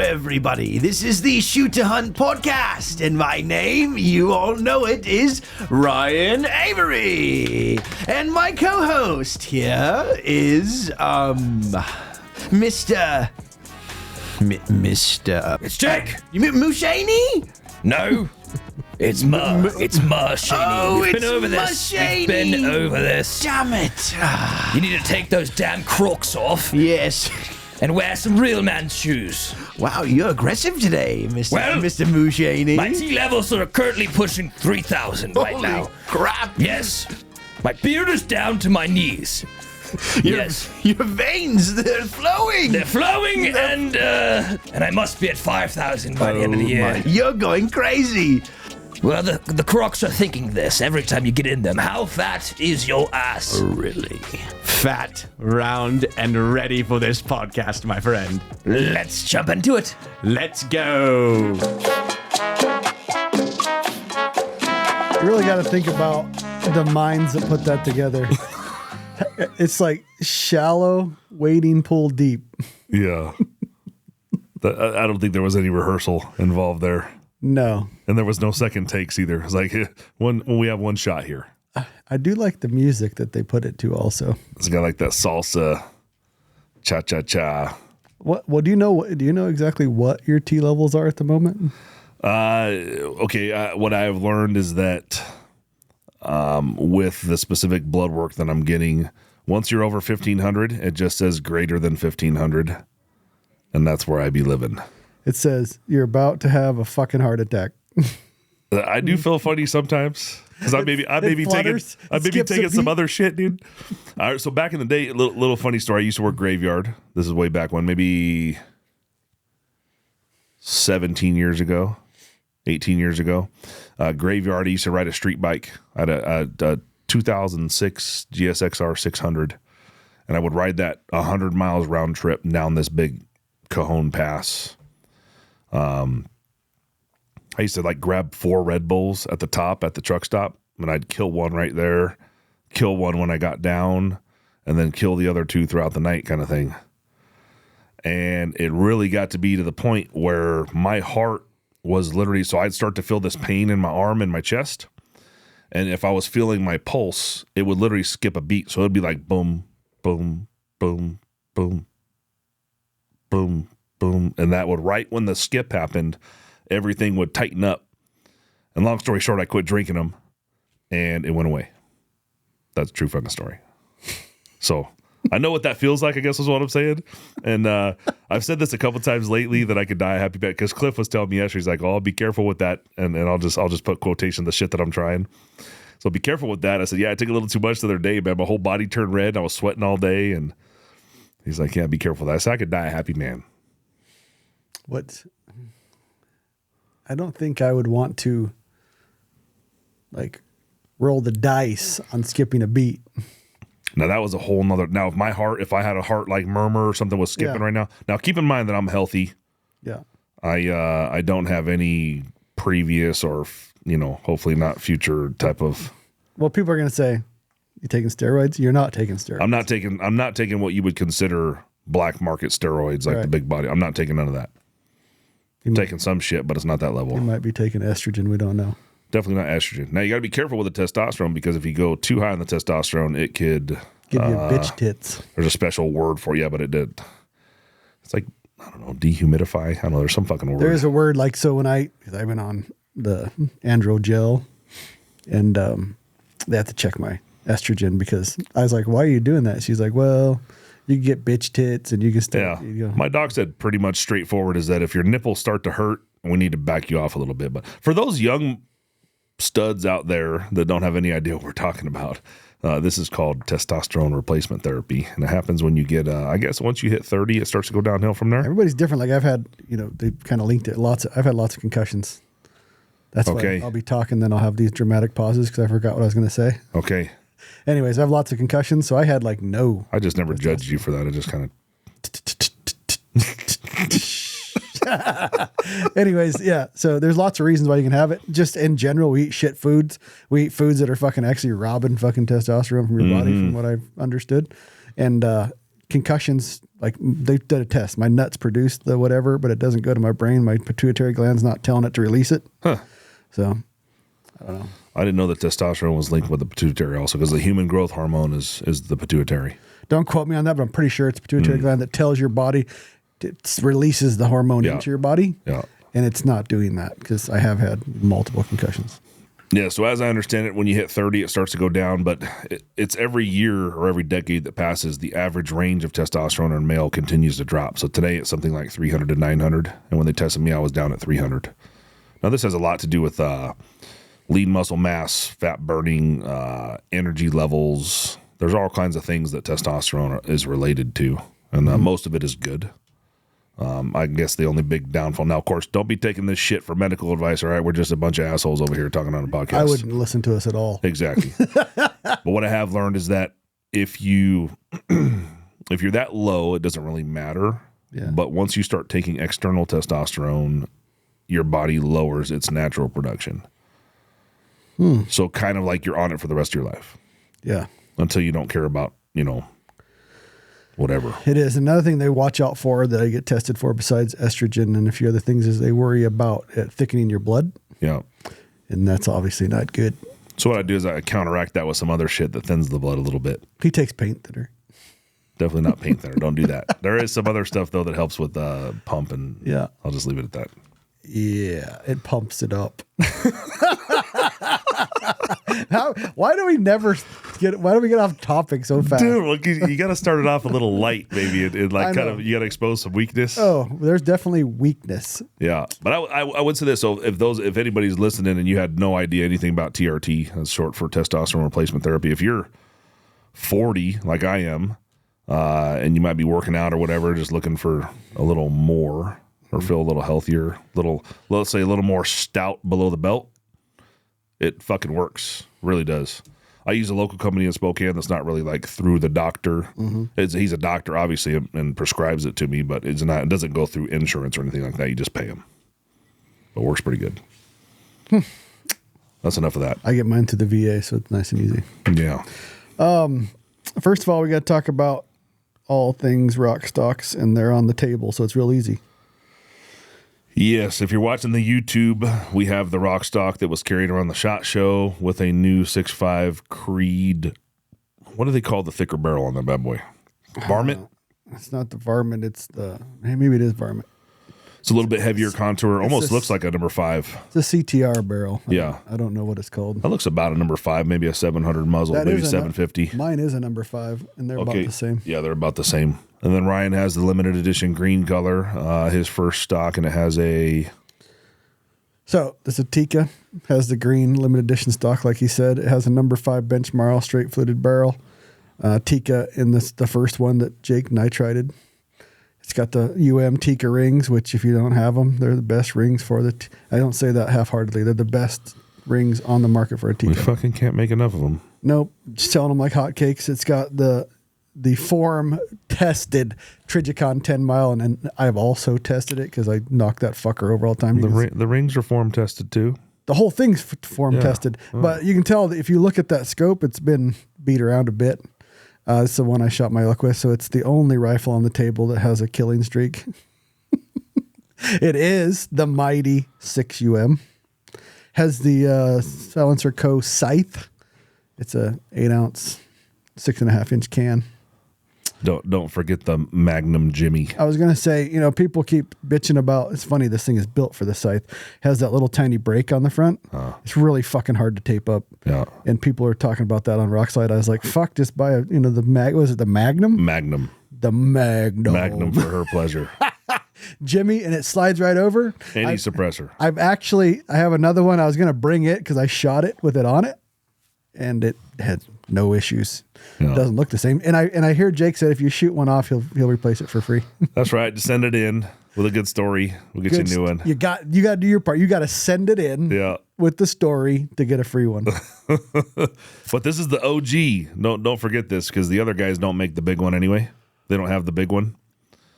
Everybody, this is the Shoot to Hunt podcast, and my name, you all know it, is Ryan Avery, and my co-host here is Mr. It's Jake. You mean Mushaney? No, it's Mushaney. Oh, We've it's been over this. We've been over this. Damn it! You need to take those damn Crocs off. Yes. And wear some real man's shoes. Wow, you're aggressive today, Mr. Well, Mr. Mushaney. My T levels are currently pushing 3,000 right Holy now. Crap! Yes. My beard is down to my knees. Yes. Your veins, they're flowing. They're flowing, and I must be at 5,000 by the end of the year. You're going crazy. Well, the Crocs are thinking this every time you get in them. How fat is your ass? Really? Fat, round, and ready for this podcast, my friend. Let's jump into it. Let's go. You really got to think about the minds that put that together. It's like shallow, wading pool deep. Yeah. I don't think there was any rehearsal involved there. No. And there was no second takes either. It's like, when we have one shot here. I do like the music that they put it to also. It's got like that salsa, cha-cha-cha. What do you know? Do you know exactly what your T levels are at the moment? Okay, what I have learned is that with the specific blood work that I'm getting, once you're over 1,500, it just says greater than 1,500. And that's where I be living. It says you're about to have a fucking heart attack. I do feel funny sometimes because I may be taking some other shit, dude. All right, so back in the day, little funny story. I used to work graveyard. This is way back when, maybe 17 years ago, 18 years ago. Graveyard. I used to ride a street bike. I had a 2006 GSXR 600, and I would ride that 100 miles round trip down this big Cajon Pass. I used to like grab 4 Red Bulls at the top at the truck stop, and I'd kill one right there, kill one when I got down, and then kill the other 2 throughout the night kind of thing. And it really got to be to the point where my heart was literally, so I'd start to feel this pain in my arm and my chest. And if I was feeling my pulse, it would literally skip a beat. So it'd be like boom, boom, boom, boom, boom, boom. And that would, right when the skip happened, everything would tighten up. And long story short, I quit drinking them and it went away. That's a true fucking story. So I know what that feels like, I guess is what I'm saying. And I've said this a couple times lately that I could die a happy pet, because Cliff was telling me yesterday, he's like, oh, be careful with that. And I'll just put quotation, the shit that I'm trying. So be careful with that. I said, yeah, I took a little too much the other day, man. My whole body turned red and I was sweating all day. And he's like, yeah, be careful with that. I said, I could die a happy man. I don't think I would want to like roll the dice on skipping a beat. Now that was a whole nother. Now if I had a heart like murmur or something was skipping right now. Now keep in mind that I'm healthy. Yeah. I don't have any previous or hopefully not future type of. Well, people are going to say, you taking steroids? You're not taking steroids. I'm not taking what you would consider black market steroids, like the big body. I'm not taking none of that. I'm taking some shit, but it's not that level. You might be taking estrogen. We don't know. Definitely not estrogen. Now you got to be careful with the testosterone, because if you go too high on the testosterone, it could give you bitch tits. There's a special word for it. Yeah, but it did. It's like, I don't know, dehumidify. I don't know. There's some fucking word. There is a word like, so when I went on the andro gel, and they have to check my estrogen, because I was like, why are you doing that? She's like, well, you can get bitch tits and you can start. Yeah. My doc said pretty much straightforward is that if your nipples start to hurt, we need to back you off a little bit. But for those young studs out there that don't have any idea what we're talking about, this is called testosterone replacement therapy. And it happens when you get, I guess once you hit 30, it starts to go downhill from there. Everybody's different. Like I've had, they kind of linked it. I've had lots of concussions. That's why I'll be talking, then I'll have these dramatic pauses because I forgot what I was going to say. Okay. Anyways, I have lots of concussions, so I had like no. I just never judged you for that. I just kind of. Anyways, yeah. So there's lots of reasons why you can have it. Just in general, we eat shit foods. We eat foods that are fucking actually robbing fucking testosterone from your body, from what I've understood. And concussions, like they did a test. My nuts produce the whatever, but it doesn't go to my brain. My pituitary gland's not telling it to release it. Huh. So I don't know. I didn't know that testosterone was linked with the pituitary also, because the human growth hormone is the pituitary. Don't quote me on that, but I'm pretty sure it's pituitary gland that tells your body, it releases the hormone into your body. Yeah. And it's not doing that because I have had multiple concussions. Yeah, so as I understand it, when you hit 30, it starts to go down, but it's every year or every decade that passes, the average range of testosterone in male continues to drop. So today it's something like 300 to 900, and when they tested me, I was down at 300. Now, this has a lot to do with lean muscle mass, fat burning, energy levels. There's all kinds of things that testosterone is related to, and most of it is good. I guess the only big downfall. Now, of course, don't be taking this shit for medical advice, all right? We're just a bunch of assholes over here talking on a podcast. I wouldn't listen to us at all. Exactly. But what I have learned is that if you're that low, it doesn't really matter. Yeah. But once you start taking external testosterone, your body lowers its natural production. So kind of like you're on it for the rest of your life. Yeah. Until you don't care about, whatever. It is. Another thing they watch out for that I get tested for besides estrogen and a few other things is they worry about thickening your blood. Yeah. And that's obviously not good. So what I do is I counteract that with some other shit that thins the blood a little bit. He takes paint thinner. Definitely not paint thinner. Don't do that. There is some other stuff, though, that helps with pump, and I'll just leave it at that. Yeah, it pumps it up. Why do we get off topic so fast? Dude, look, you got to start it off a little light, maybe, and like kind of, you got to expose some weakness. Oh, there's definitely weakness. Yeah, but I would say this. So if anybody's listening and you had no idea anything about TRT, that's short for testosterone replacement therapy. If you're 40, like I am, and you might be working out or whatever, just looking for a little more or feel a little healthier, let's say a little more stout below the belt, it fucking works. Really does. I use a local company in Spokane that's not really like through the doctor. He's a doctor, obviously, and prescribes it to me, but it doesn't go through insurance or anything like that. You just pay him. But it works pretty good. That's enough of that. I get mine to the VA, so it's nice and easy. Yeah. First of all, we got to talk about all things rock stocks, and they're on the table, so it's real easy. Yes, if you're watching the YouTube, we have the rock stock that was carried around the SHOT Show with a new 6.5 Creed. What do they call the thicker barrel on that bad boy? Varmint? It's not the varmint. Maybe it is varmint. It's a little bit heavier contour. Almost looks like a number 5. It's a CTR barrel. Yeah. I don't know what it's called. That looks about a number 5, maybe a 700 muzzle, maybe 750. Mine is a number 5, and they're about the same. Yeah, they're about the same. And then Ryan has the limited edition green color, his first stock, and it has a... So, this is Tikka, has the green limited edition stock, like he said. It has a number 5 benchmark straight fluted barrel. Tikka in the first one that Jake nitrided. It's got the Tikka rings, which if you don't have them, they're the best rings for I don't say that half-heartedly. They're the best rings on the market for a Tikka. We fucking can't make enough of them. Nope. Just selling them like hotcakes. It's got the form-tested Trigicon 10 mile, and I've also tested it because I knock that fucker over all the time. The rings are form-tested too? The whole thing's form-tested. Oh. But you can tell that if you look at that scope, it's been beat around a bit. It's the one I shot my luck with, so it's the only rifle on the table that has a killing streak. It is the mighty 6UM. Has the Silencer Co. Scythe. It's a 8-ounce, 6.5-inch can. Don't forget the Magnum Jimmy. I was going to say, people keep bitching about, it's funny, this thing is built for the Scythe. Has that little tiny break on the front. It's really fucking hard to tape up. Yeah. And people are talking about that on Rockslide. I was like, fuck, just buy the was it the Magnum? Magnum. The Magnum. Magnum for her pleasure. Jimmy, and it slides right over. Any suppressor. I have another one. I was going to bring it because I shot it with it on it, and it had no issues. Yeah. It doesn't look the same. And I hear Jake said if you shoot one off, he'll replace it for free. That's right. Just send it in with a good story. We'll get you a new one. You got to do your part. You got to send it in with the story to get a free one. But this is the OG. Don't forget this, because the other guys don't make the big one anyway. They don't have the big one.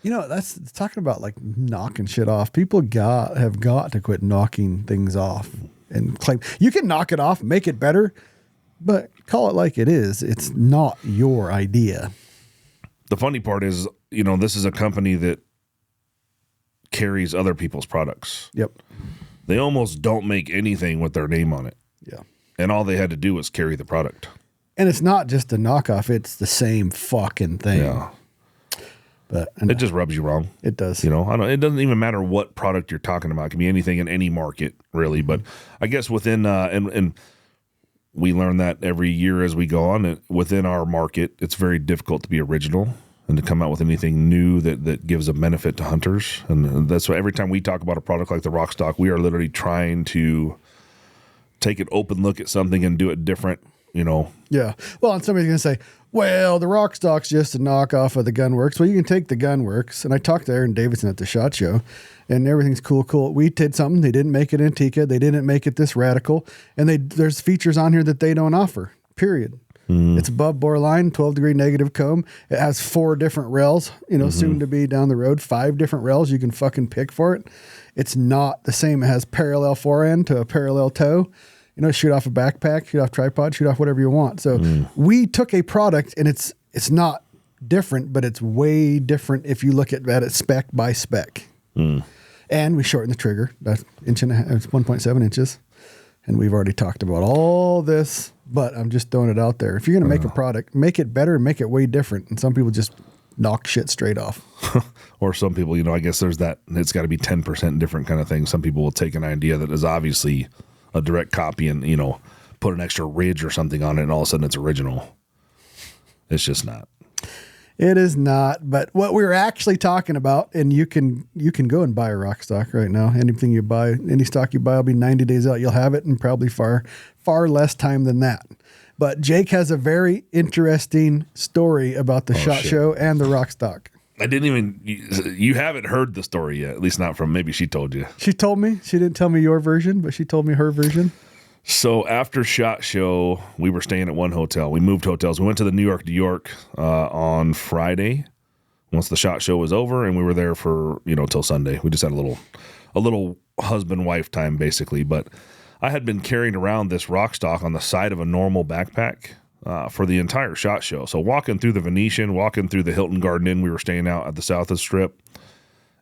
You know, that's talking about like knocking shit off. People have got to quit knocking things off and claim you can knock it off, make it better, but call it like it is. It's not your idea. The funny part is, you know, this is a company that carries other people's products. Yep. They almost don't make anything with their name on it. Yeah. And all they had to do was carry the product. And it's not just a knockoff, it's the same fucking thing. Yeah. But It just rubs you wrong. it does. You know, it doesn't even matter what product you're talking about. It can be anything in any market, really. But I guess within, and we learn that every year as we go on. Within our market, it's very difficult to be original and to come out with anything new that gives a benefit to hunters. And that's why every time we talk about a product like the Rock Stock, we are literally trying to take an open look at something and do it different, you know. Yeah. Well, and somebody's going to say, well, the Rock Stock's just a knockoff of the Gunworks. Well, you can take the Gunworks. And I talked to Aaron Davidson at the SHOT Show, and everything's cool. We did something. They didn't make it in Tikka. They didn't make it this radical. And there's features on here that they don't offer, period. It's above boreline, 12-degree negative comb. It has 4 different rails, you know, soon to be down the road, 5 different rails you can fucking pick for it. It's not the same. It has parallel forend to a parallel toe. You know, shoot off a backpack, shoot off tripod, shoot off whatever you want. So we took a product, and it's not different, but it's way different if you look at it spec by spec. And we shortened the trigger. That's inch and a half, it's 1.7 inches. And we've already talked about all this, but I'm just throwing it out there. If you're going to make a product, make it better and make it way different. And some people just knock shit straight off. Or some people, you know, I guess there's that, it's got to be 10% different kind of thing. Some people will take an idea that is obviously a direct copy and, you know, put an extra ridge or something on it, and all of a sudden it's original. It's just not. It is not. But what we're actually talking about, and you can go and buy a Rock Stock right now. Anything you buy, any stock you buy will be 90 days out. You'll have it in probably far less time than that. But Jake has a very interesting story about the SHOT Show and the Rock Stock. I didn't even, you haven't heard the story yet, at least not from, maybe she told you. She told me. She didn't tell me your version, but she told me her version. So after SHOT Show, we were staying at one hotel. We moved hotels. We went to the New York on Friday once the SHOT Show was over, and we were there for, you know, till Sunday. We just had a little husband-wife time, basically. But I had been carrying around this Rock Stock on the side of a normal backpack for the entire SHOT Show. So walking through the Venetian, walking through the Hilton Garden Inn, we were staying out at the South of the Strip,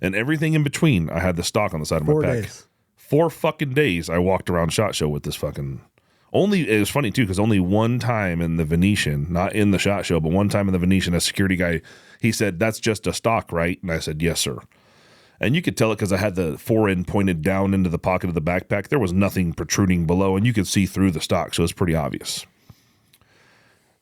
and everything in between, I had the stock on the side of my 4 back. days. 4 fucking days I walked around SHOT Show with this fucking... It was funny too, because only one time in the Venetian, not in the SHOT Show, but one time in the Venetian, a security guy, he said, "That's just a stock, right?" And I said, "Yes, sir." And you could tell it because I had the forend pointed down into the pocket of the backpack. There was nothing protruding below, and you could see through the stock, so it was pretty obvious.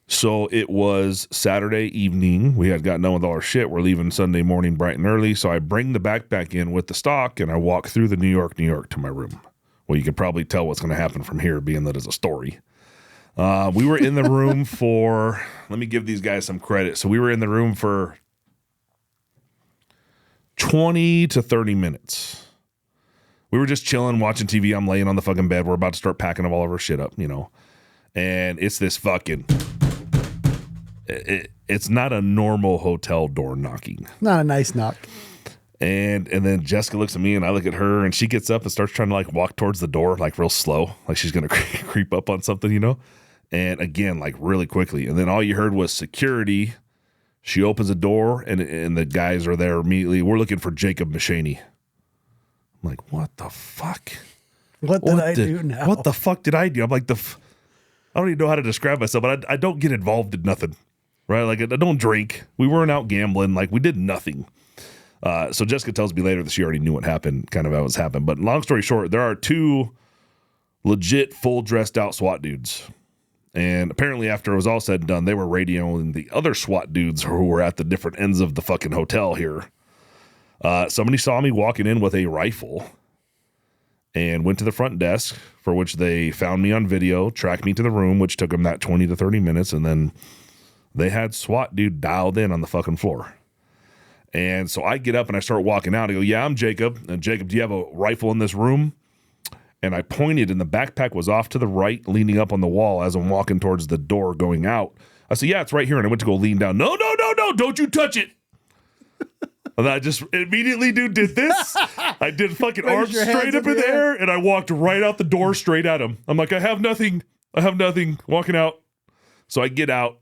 So it was Saturday evening. We had gotten done with all our shit. We're leaving Sunday morning bright and early. So I bring the backpack in with the stock, and I walk through the New York to my room. Well, you could probably tell what's going to happen from here, being that it's a story. We were in the room for, let me give these guys some credit. So we were in the room for 20 to 30 minutes. We were just chilling, watching TV. I'm laying on the fucking bed. We're about to start packing up all of our shit up, you know. And it's this fucking... It's not a normal hotel door knocking. Not a nice knock. And then Jessica looks at me and I look at her, and she gets up and starts trying to like walk towards the door, like real slow, like she's going to creep up on something, you know? And again, like really quickly. And then all you heard was security. She opens the door and the guys are there immediately. We're looking for Jacob Machaney. I'm like, what the fuck? What did I do now? What the fuck did I do? I'm like, I don't even know how to describe myself, but I don't get involved in nothing. Right? Like, I don't drink. We weren't out gambling. Like, we did nothing. So Jessica tells me later that she already knew what happened, kind of how it was happened. But long story short, there are 2 legit full dressed out SWAT dudes. And apparently after it was all said and done, they were radioing the other SWAT dudes who were at the different ends of the fucking hotel here. Somebody saw me walking in with a rifle and went to the front desk, for which they found me on video, tracked me to the room, which took them that 20 to 30 minutes. And then they had SWAT dude dialed in on the fucking floor. And so I get up and I start walking out. I go, "Yeah, I'm Jacob. And Jacob, do you have a rifle in this room?" And I pointed, and the backpack was off to the right, leaning up on the wall as I'm walking towards the door going out. I said, "Yeah, it's right here." And I went to go lean down. No, don't you touch it. And I just immediately, dude, did this. I did fucking Raise arms your hands straight up in in the the air. air, and I walked right out the door straight at him. I'm like, I have nothing. Walking out. So I get out,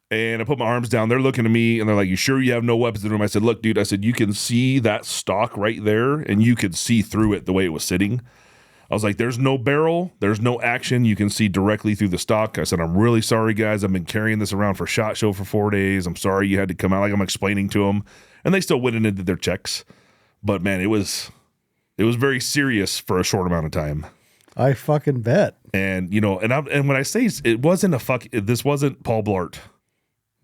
and I put my arms down. They're looking at me, and they're like, you sure you have no weapons in the room? I said, look, dude, I said, you can see that stock right there, and you could see through it the way it was sitting. I was like, there's no barrel. There's no action. You can see directly through the stock. I said, I'm really sorry, guys. I've been carrying this around for SHOT Show for 4 days. I'm sorry you had to come out. Like, I'm explaining to them. And they still went in and did their checks. But, man, it was very serious for a short amount of time. I fucking bet. And, you know, and when I say it wasn't this wasn't Paul Blart.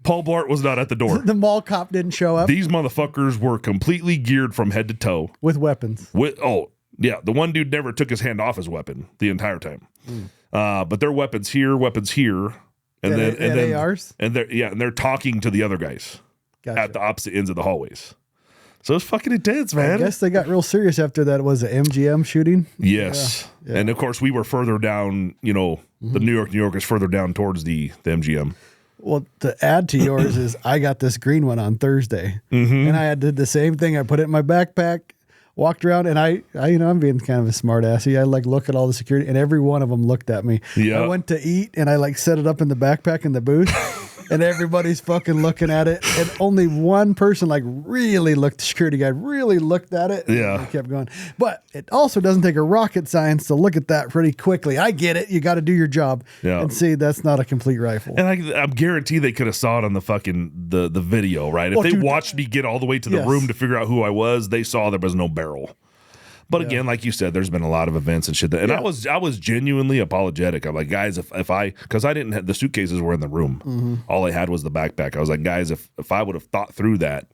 Paul Blart was not at the door. The mall cop didn't show up These motherfuckers were completely geared from head to toe. with weapons. Yeah, the one dude never took his hand off his weapon the entire time. But their weapons here, and then ARs? and they're talking to the other guys Gotcha. at the opposite ends of the hallways. So it's fucking intense, I man. guess they got real serious after that. Was an MGM shooting? Yes, Yeah. and of course we were further down. You know, the New York is further down towards the MGM. Well, to add to yours is I got this green one on Thursday, and I did the same thing. I put it in my backpack, walked around, and I I'm being kind of a smart assy. I like look at all the security, and every one of them looked at me. Yeah. I went to eat, and I like set it up in the backpack in the booth, and everybody's fucking looking at it, and only one person like really looked. The security guy really looked at it. Yeah. And kept going. But it also doesn't take a rocket science to look at that pretty quickly. I get it. You got to do your job. Yeah. And see, that's not a complete rifle. And I'm guarantee they could have saw it on the fucking the video, right? If Well, they dude, watched me get all the way to the yes. room to figure out who I was, they saw there was no barrel. But again, like you said, there's been a lot of events and shit. And I was genuinely apologetic. I'm like, guys, because I didn't have the suitcases were in the room. All I had was the backpack. I was like, guys, if I would have thought through that,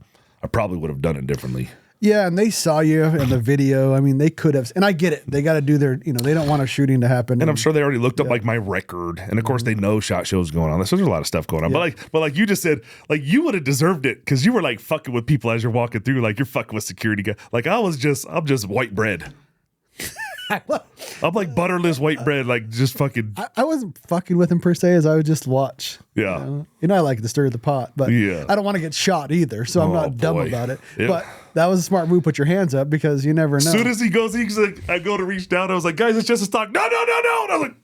I probably would have done it differently. Yeah, and they saw you in the video. I mean, they could have, and I get it. They got to do their, they don't want a shooting to happen. And I'm sure they already looked up like my record, and of course they know SHOT Show's going on. So there's a lot of stuff going on. But like you just said, like you would have deserved it because you were like fucking with people as you're walking through, like you're fucking with security guy. Like I'm just white bread. I'm like butterless white bread, like just fucking. I wasn't fucking with him per se, as I would just watch. Yeah. I like to stir the pot, but Yeah. I don't want to get shot either, so I'm not dumb boy. about it. Yeah. But that was a smart move. Put your hands up because you never know. As soon as he goes, he's like, I go to reach down. I was like, guys, it's just a stock. No. And I was like,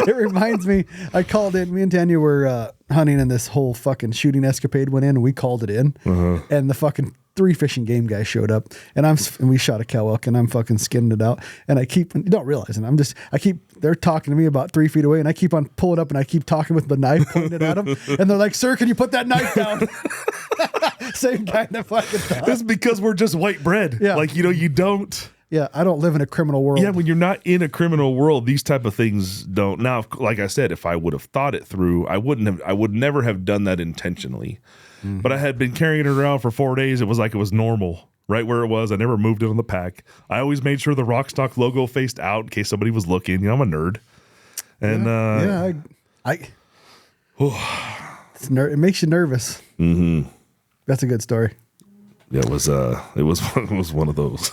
It reminds me, I called in. Me and Tanya were hunting, and this whole fucking shooting escapade went in, and we called it in, and the fucking 3 fishing game guys showed up, and we shot a cow elk, and I'm fucking skinning it out, and I keep don't realize it. They're talking to me about 3 feet away, and I keep on pulling up, and I keep talking with the knife, pointing it at them, and they're like, "Sir, can you put that knife down?" Same kind of fucking thought. it's because we're just white bread. Yeah. Like, you don't. Yeah, I don't live in a criminal world. Yeah, when you're not in a criminal world, these type of things don't. Now, like I said, if I would have thought it through, I would never have done that intentionally. But I had been carrying it around for 4 days. It was like it was normal, right where it was. I never moved it on the pack. I always made sure the Rockstock logo faced out in case somebody was looking. I'm a nerd. And it makes you nervous. Mm-hmm. That's a good story. Yeah, it was one of those.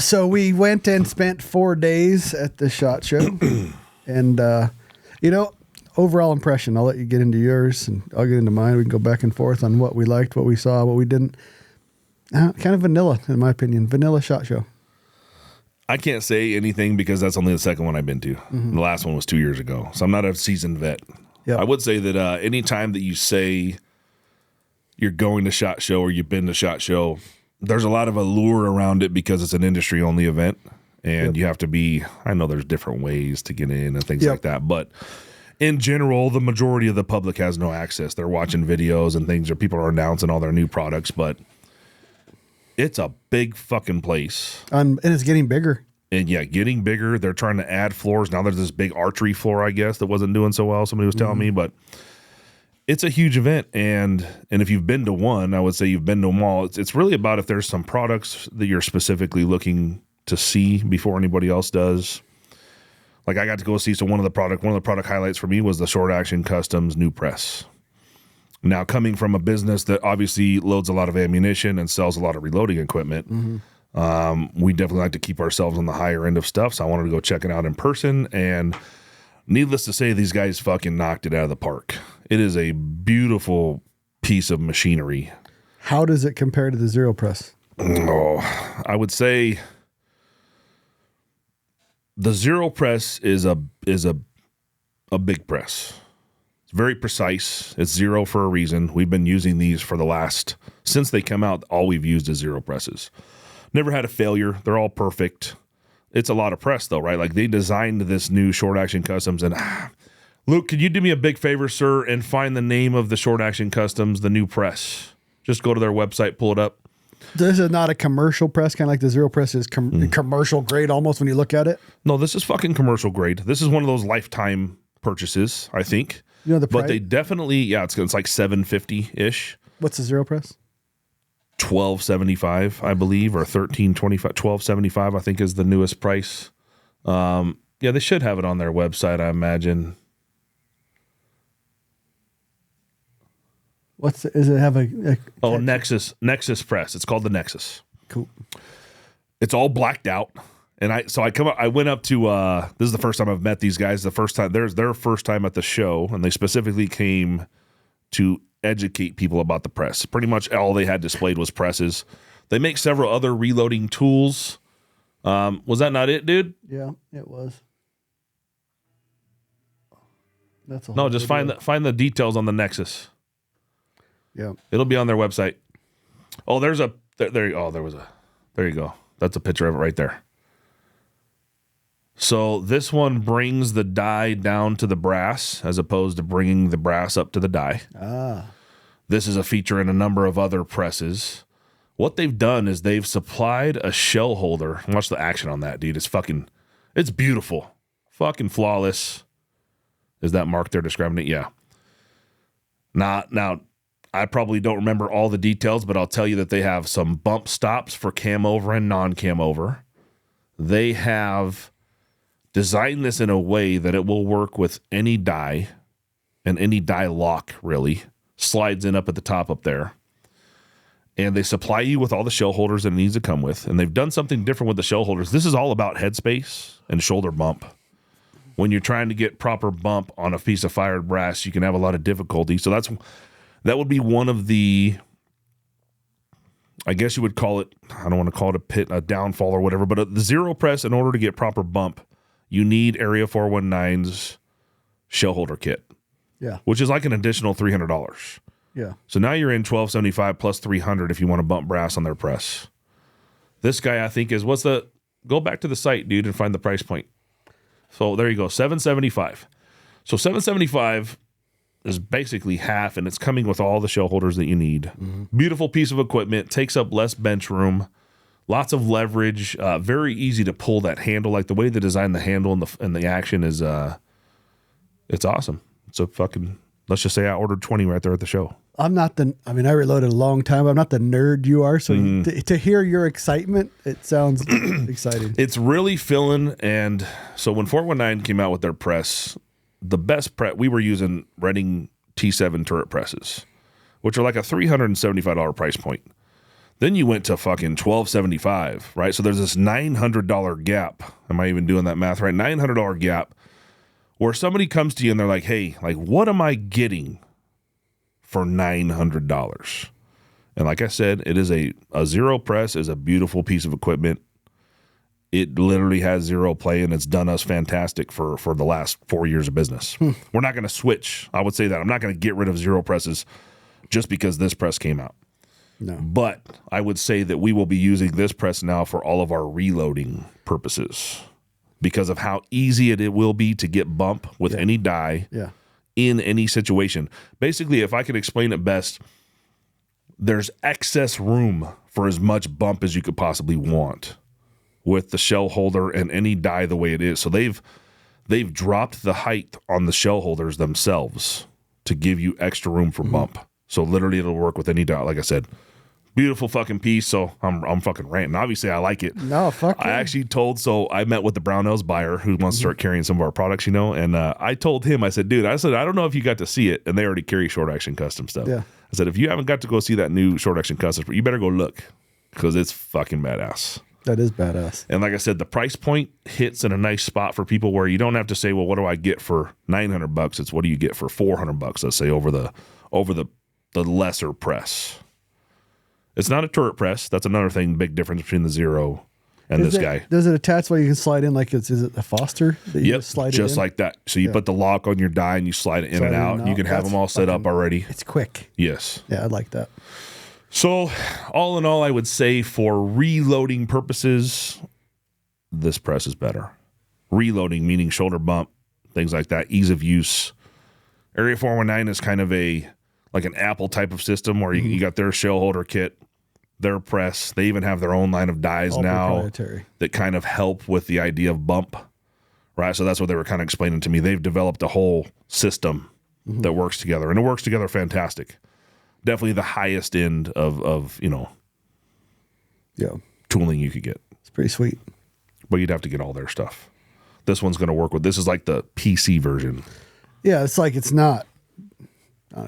So we went and spent 4 days at the SHOT Show, and overall impression. I'll let you get into yours, and I'll get into mine. We can go back and forth on what we liked, what we saw, what we didn't. Kind of vanilla, in my opinion. Vanilla SHOT Show. I can't say anything because that's only the second one I've been to. The last one was 2 years ago, so I'm not a seasoned vet. Yep. I would say that any time that you say you're going to SHOT Show or you've been to SHOT Show, there's a lot of allure around it because it's an industry-only event, and you have to be. I know there's different ways to get in and things like that, but in general, the majority of the public has no access. They're watching videos and things, or people are announcing all their new products, but it's a big fucking place. And it's getting bigger. And getting bigger. They're trying to add floors. Now there's this big archery floor, I guess, that wasn't doing so well. Somebody was telling me, but it's a huge event. And if you've been to one, I would say you've been to them all. It's really about if there's some products that you're specifically looking to see before anybody else does. Like I got to go see one of the product highlights for me was the Short Action Customs new press. Now, coming from a business that obviously loads a lot of ammunition and sells a lot of reloading equipment, we definitely like to keep ourselves on the higher end of stuff. So I wanted to go check it out in person. And needless to say, these guys fucking knocked it out of the park. It is a beautiful piece of machinery. How does it compare to the Zero Press? Oh, I would say the Zero Press is a big press. It's very precise. It's zero for a reason. We've been using these for since they come out, all we've used is Zero Presses. Never had a failure. They're all perfect. It's a lot of press though, right? Like they designed this new short action customs and Luke, could you do me a big favor, sir, and find the name of the short action customs, the new press? Just go to their website, pull it up. This is not a commercial press, kind of like the Zero Press is commercial grade almost when you look at it. No, this is fucking commercial grade. This is one of those lifetime purchases, I think. You know the price? But they definitely, it's like $750-ish. What's the Zero Press? $12.75, I believe, or $13.25. $12.75, I think, is the newest price. They should have it on their website, I imagine. Does it have a Nexus press. It's called the Nexus. Cool. It's all blacked out. And I went up to this is the first time I've met these guys. Their first time at the show, and they specifically came to educate people about the press. Pretty much all they had displayed was presses. They make several other reloading tools. Was that not it, dude? Yeah, it was. That's no. Just find the details on the Nexus. Yeah, it'll be on their website. Oh, there you go. That's a picture of it right there. So this one brings the die down to the brass as opposed to bringing the brass up to the die. This is a feature in a number of other presses. What they've done is they've supplied a shell holder. Watch the action on that, dude. It's beautiful. Fucking flawless. Is that Mark there describing it? Yeah. Now, I probably don't remember all the details, but I'll tell you that they have some bump stops for cam over and non-cam over. They have designed this in a way that it will work with any die and any die lock, really. Slides in up at the top up there. And they supply you with all the shell holders that it needs to come with. And they've done something different with the shell holders. This is all about headspace and shoulder bump. When you're trying to get proper bump on a piece of fired brass, you can have a lot of difficulty. So that would be one of the, I guess you would call it, I don't want to call it a downfall or whatever, but the Zero Press, in order to get proper bump, you need Area 419's shell holder kit. Yeah. Which is like an additional $300. Yeah. So now you're in $1,275 plus $300 if you want to bump brass on their press. This guy, I think, go back to the site, dude, and find the price point. So there you go, $775. So $775 is basically half, and it's coming with all the shell holders that you need. Mm-hmm. Beautiful piece of equipment, takes up less bench room, lots of leverage, very easy to pull that handle. Like the way they design the handle and the action is, it's awesome. It's a fucking, let's just say I ordered 20 right there at the show. I reloaded a long time. I'm not the nerd you are. So to hear your excitement, it sounds exciting. It's really filling. And so when 419 came out with their press, the best press, we were using Redding T7 turret presses, which are like a $375 price point. Then you went to fucking $1,275, right? So there's this $900 gap. Am I even doing that math right? $900 gap where somebody comes to you and they're like, hey, like, what am I getting for $900? And like I said, it is a Zero Press is a beautiful piece of equipment. It literally has zero play, and it's done us fantastic for the last 4 years of business. We're not going to switch. I would say that. I'm not going to get rid of Zero Presses just because this press came out. No. But I would say that we will be using this press now for all of our reloading purposes because of how easy it will be to get bump with any die in any situation. Basically, if I could explain it best, there's excess room for as much bump as you could possibly want with the shell holder and any die the way it is. So they've dropped the height on the shell holders themselves to give you extra room for bump. So literally it'll work with any die. Like I said, beautiful fucking piece. So I'm fucking ranting. Obviously I like it. No, fuck I actually I met with the brown nose buyer who wants to start carrying some of our products, and I told him, I said, dude, I don't know if you got to see it, and they already carry short action custom stuff. Yeah. I said, if you haven't got to go see that new short action custom, you better go look because it's fucking badass. That is badass. And like I said, the price point hits in a nice spot for people where you don't have to say, well, what do I get for $900? It's what do you get for $400? Let's say over the the lesser press. It's not a turret press. That's another thing, big difference between the Xero and this guy. Does it attach while you can slide in like is it a Foster? That you just slide just it in? like that. So you put the lock on your die and you slide it in and out. You can have them all set up already. It's quick. Yes. Yeah, I like that. So all in all, I would say for reloading purposes, this press is better. Reloading, meaning shoulder bump, things like that, ease of use. Area 419 is kind of like an Apple type of system where you got their shell holder kit, their press. They even have their own line of dies All now that kind of help with the idea of bump, right? So that's what they were kind of explaining to me. They've developed a whole system that works together, and it works together fantastic. Definitely the highest end of tooling you could get. It's pretty sweet. But you'd have to get all their stuff. This one's going to work with, this is like the PC version. Yeah, it's like it's not.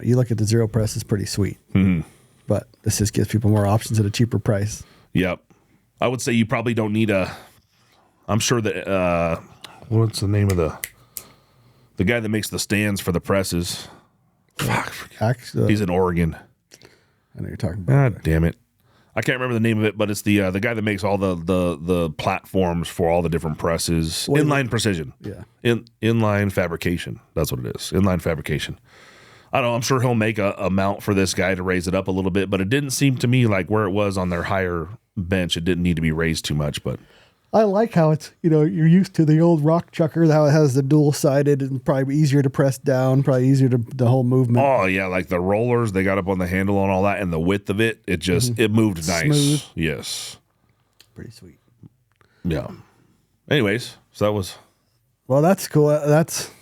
You look at the Xero press, it's pretty sweet. Mm-hmm. But this just gives people more options at a cheaper price. Yep. I would say you probably don't need I'm sure that, what's the name of the guy that makes the stands for the presses? Fuck. He's in Oregon. I know you're talking about. God damn it. I can't remember the name of it, but it's the guy that makes all the platforms for all the different presses. Inline Precision. Yeah. Inline Fabrication. That's what it is. Inline Fabrication. I don't know. I'm sure he'll make a mount for this guy to raise it up a little bit, but it didn't seem to me like where it was on their higher bench, it didn't need to be raised too much. But I like how it's, you're used to the old rock chucker, how it has the dual sided and probably easier to press down, probably easier to the whole movement. Oh yeah, like the rollers they got up on the handle and all that, and the width of it, it just it moved nice. Smooth. Yes, pretty sweet. Yeah. Anyways, so that was. Well, that's cool. That's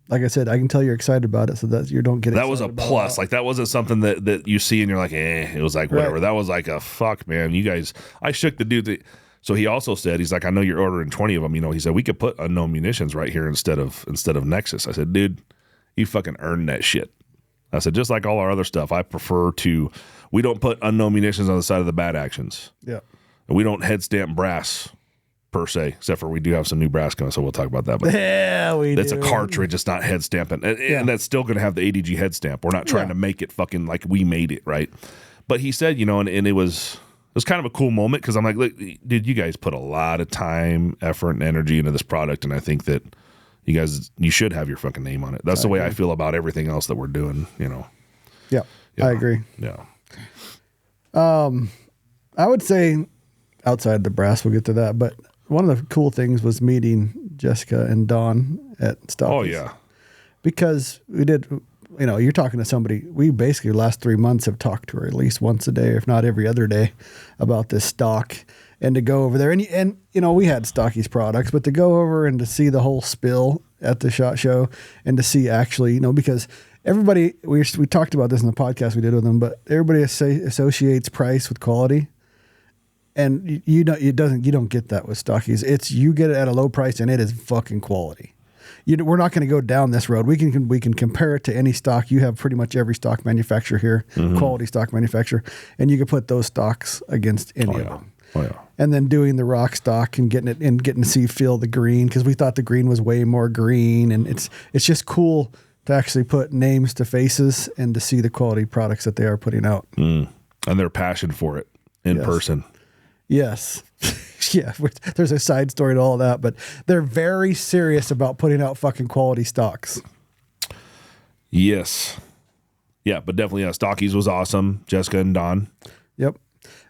like I said, I can tell you're excited about it, so that you don't get. That was a plus. Like that wasn't something that you see and you're like, It was like whatever. Right. That was like a fuck, man. You guys, I shook the dude. So he also said, he's like, I know you're ordering 20 of them. He said, we could put unknown munitions right here instead of Nexus. I said, dude, you fucking earned that shit. I said, just like all our other stuff, I prefer we don't put unknown munitions on the side of the bad actions. Yeah. And we don't head stamp brass per se, except for we do have some new brass coming, so we'll talk about that. But yeah, it's a cartridge, it's not head stamping. And that's still going to have the ADG head stamp. We're not trying to make it fucking like we made it, right? But he said, and it was kind of a cool moment because I'm like, look, dude, you guys put a lot of time, effort, and energy into this product, and I think that you should have your fucking name on it. That's the way I feel about everything else that we're doing, Yeah, I agree. Yeah. I would say outside the brass, we'll get to that, but one of the cool things was meeting Jessica and Dawn at Stockies. Oh, yeah. Because we did, you're talking to somebody, we basically the last 3 months have talked to her at least once a day, if not every other day, about this stock, and to go over there. And we had Stockies products, but to go over and to see the whole spill at the SHOT Show and to see actually, because everybody, we talked about this in the podcast we did with them, but everybody associates price with quality. And you don't get that with Stockies. It's you get it at a low price and it is fucking quality. We're not going to go down this road. We can compare it to any stock. You have pretty much every stock manufacturer here, quality stock manufacturer, and you can put those stocks against any of them. Oh yeah. And then doing the rock stock and getting to feel the green, because we thought the green was way more green, and it's just cool to actually put names to faces and to see the quality products that they are putting out. And their passion for it in person. Yes. Yeah. There's a side story to all that, but they're very serious about putting out fucking quality stocks. Yes. Yeah, but definitely Stockies was awesome. Jessica and Don. Yep.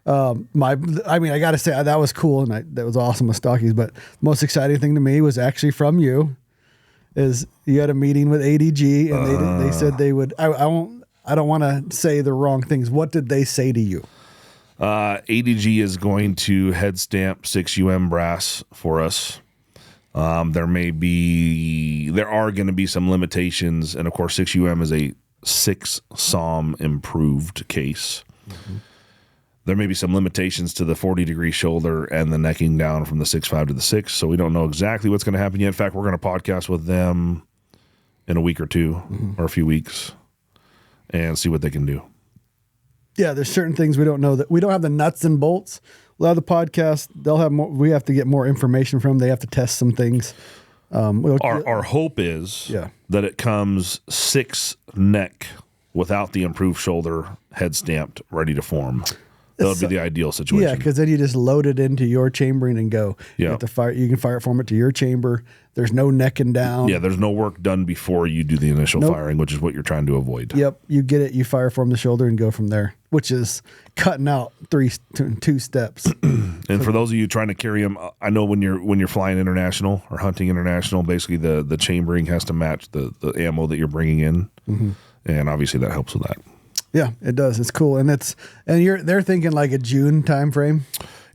I got to say that was cool and that was awesome with Stockies, but the most exciting thing to me was actually from you is you had a meeting with ADG and they said they would, I don't want to say the wrong things. What did they say to you? ADG is going to head stamp 6UM brass for us. There are going to be some limitations, and of course 6UM is a 6 SOM improved case. Mm-hmm. There may be some limitations to the 40-degree shoulder and the necking down from the 6.5 to the 6, so we don't know exactly what's going to happen yet. In fact, we're going to podcast with them in a week or two or a few weeks and see what they can do. Yeah, there's certain things we don't know, that we don't have the nuts and bolts. A lot of the podcasts, they'll have more. We have to get more information from them. They have to test some things. Our hope is that it comes 6 neck without the improved shoulder, head stamped, ready to form. That would be the ideal situation. Yeah, because then you just load it into your chambering and go. Yeah. You can fire form it to your chamber. There's no necking down. Yeah, there's no work done before you do the initial firing, which is what you're trying to avoid. Yep, you get it. You fire form the shoulder and go from there, which is cutting out two steps. And for those of you trying to carry them, I know when you're flying international or hunting international, basically the chambering has to match the ammo that you're bringing in, and obviously that helps with that. Yeah, it does. It's cool, and they're thinking like a June time frame.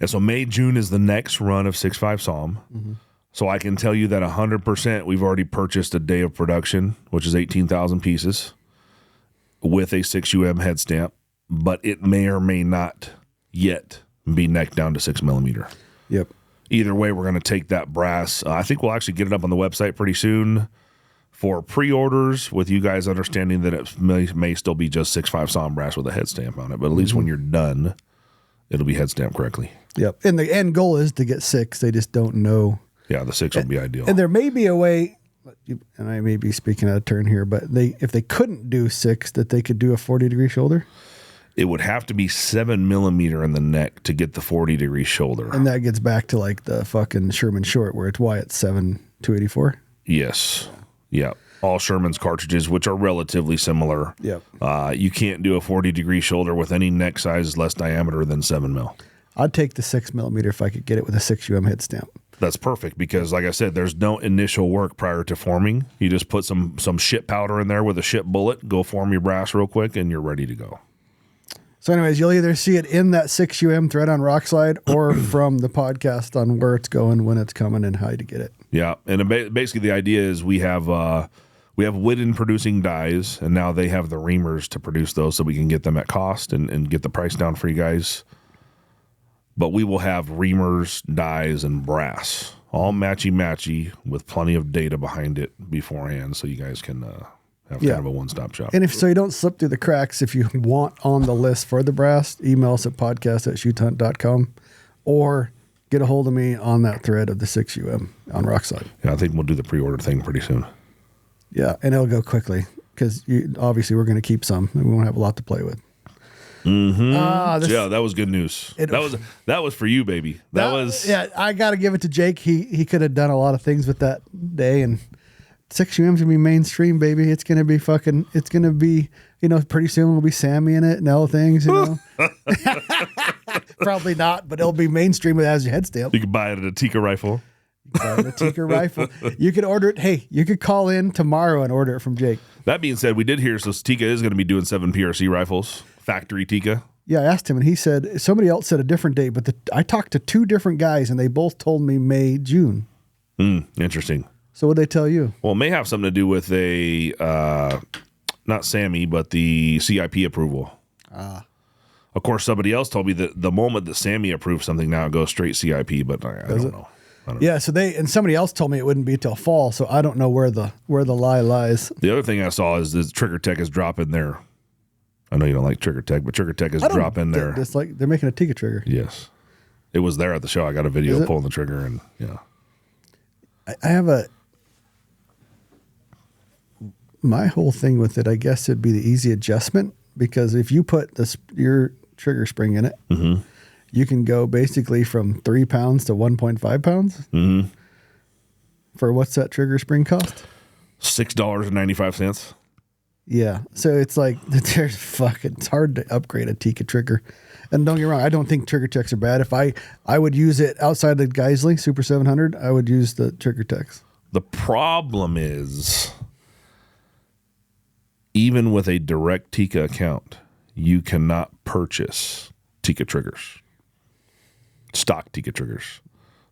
Yeah, so May, June is the next run of 6.5 SOM. So I can tell you that 100% we've already purchased a day of production, which is 18,000 pieces, with a 6UM head stamp, but it may or may not yet be necked down to 6 millimeter. Yep. Either way, we're going to take that brass. I think we'll actually get it up on the website pretty soon for pre-orders, with you guys understanding that it may still be just 6.5 SOM brass with a head stamp on it. But at least when you're done, it'll be head stamped correctly. Yep. And the end goal is to get 6. They just don't know. Yeah, the 6 would be ideal. And there may be a way, and I may be speaking out of turn here, but if they couldn't do 6, that they could do a 40-degree shoulder. It would have to be 7 millimeter in the neck to get the 40-degree shoulder. And that gets back to like the fucking Sherman Short, where it's Wyatt 7.284. Yes. Yeah. All Sherman's cartridges, which are relatively similar. Yep. You can't do a 40-degree shoulder with any neck size less diameter than 7 mil. I'd take the 6 millimeter if I could get it with a 6UM head stamp. That's perfect because, like I said, there's no initial work prior to forming. You just put some ship powder in there with a ship bullet, go form your brass real quick, and you're ready to go. So anyways, you'll either see it in that 6UM thread on Rockslide or from the podcast on where it's going, when it's coming, and how to get it. Yeah, and basically the idea is we have Whitten producing dies, and now they have the reamers to produce those so we can get them at cost and get the price down for you guys. But we will have reamers, dies, and brass, all matchy-matchy with plenty of data behind it beforehand so you guys can have kind of a one-stop shop. And so you don't slip through the cracks, if you want on the list for the brass, email us at podcast@shoothunt.com or get a hold of me on that thread of the 6UM on Rockside. Yeah, I think we'll do the pre-order thing pretty soon. Yeah, and it'll go quickly because obviously we're going to keep some and we won't have a lot to play with. Yeah, that was good news. That was for you, baby. That was I got to give it to Jake. He could have done a lot of things with that day, and 6UM's gonna be mainstream, baby. It's gonna be pretty soon we'll be Sammy in it and all things, Probably not, but it'll be mainstream as your head stamp. You can buy it at a Tikka rifle. The Tikka rifle. You could order it. Hey, you could call in tomorrow and order it from Jake. That being said, we did hear Tikka is going to be doing 7 PRC rifles, factory Tikka. Yeah, I asked him, and he said somebody else said a different date, but I talked to 2 different guys, and they both told me May, June. Interesting. So what'd they tell you? Well, it may have something to do with not Sammy, but the CIP approval. Of course, somebody else told me that the moment that Sammy approves something, now it goes straight CIP, but I don't know. Yeah, so somebody else told me it wouldn't be till fall, so I don't know where the lie lies. The other thing I saw is Trigger Tech is dropping their. I know you don't like Trigger Tech, but Trigger Tech is dropping their. It's like they're making a Tikka trigger. Yes, it was there at the show. I got a video pulling the trigger, and yeah. I have my whole thing with it, I guess it'd be the easy adjustment, because if you put your trigger spring in it, you can go basically from 3 pounds to 1.5 pounds. For what's that trigger spring cost? $6.95. Yeah. So it's like, it's hard to upgrade a Tikka trigger. And don't get me wrong, I don't think Trigger Techs are bad. If I would use it outside the Geisley Super 700, I would use the Trigger Techs. The problem is, even with a direct Tikka account, you cannot purchase Tikka triggers, stock Tikka triggers.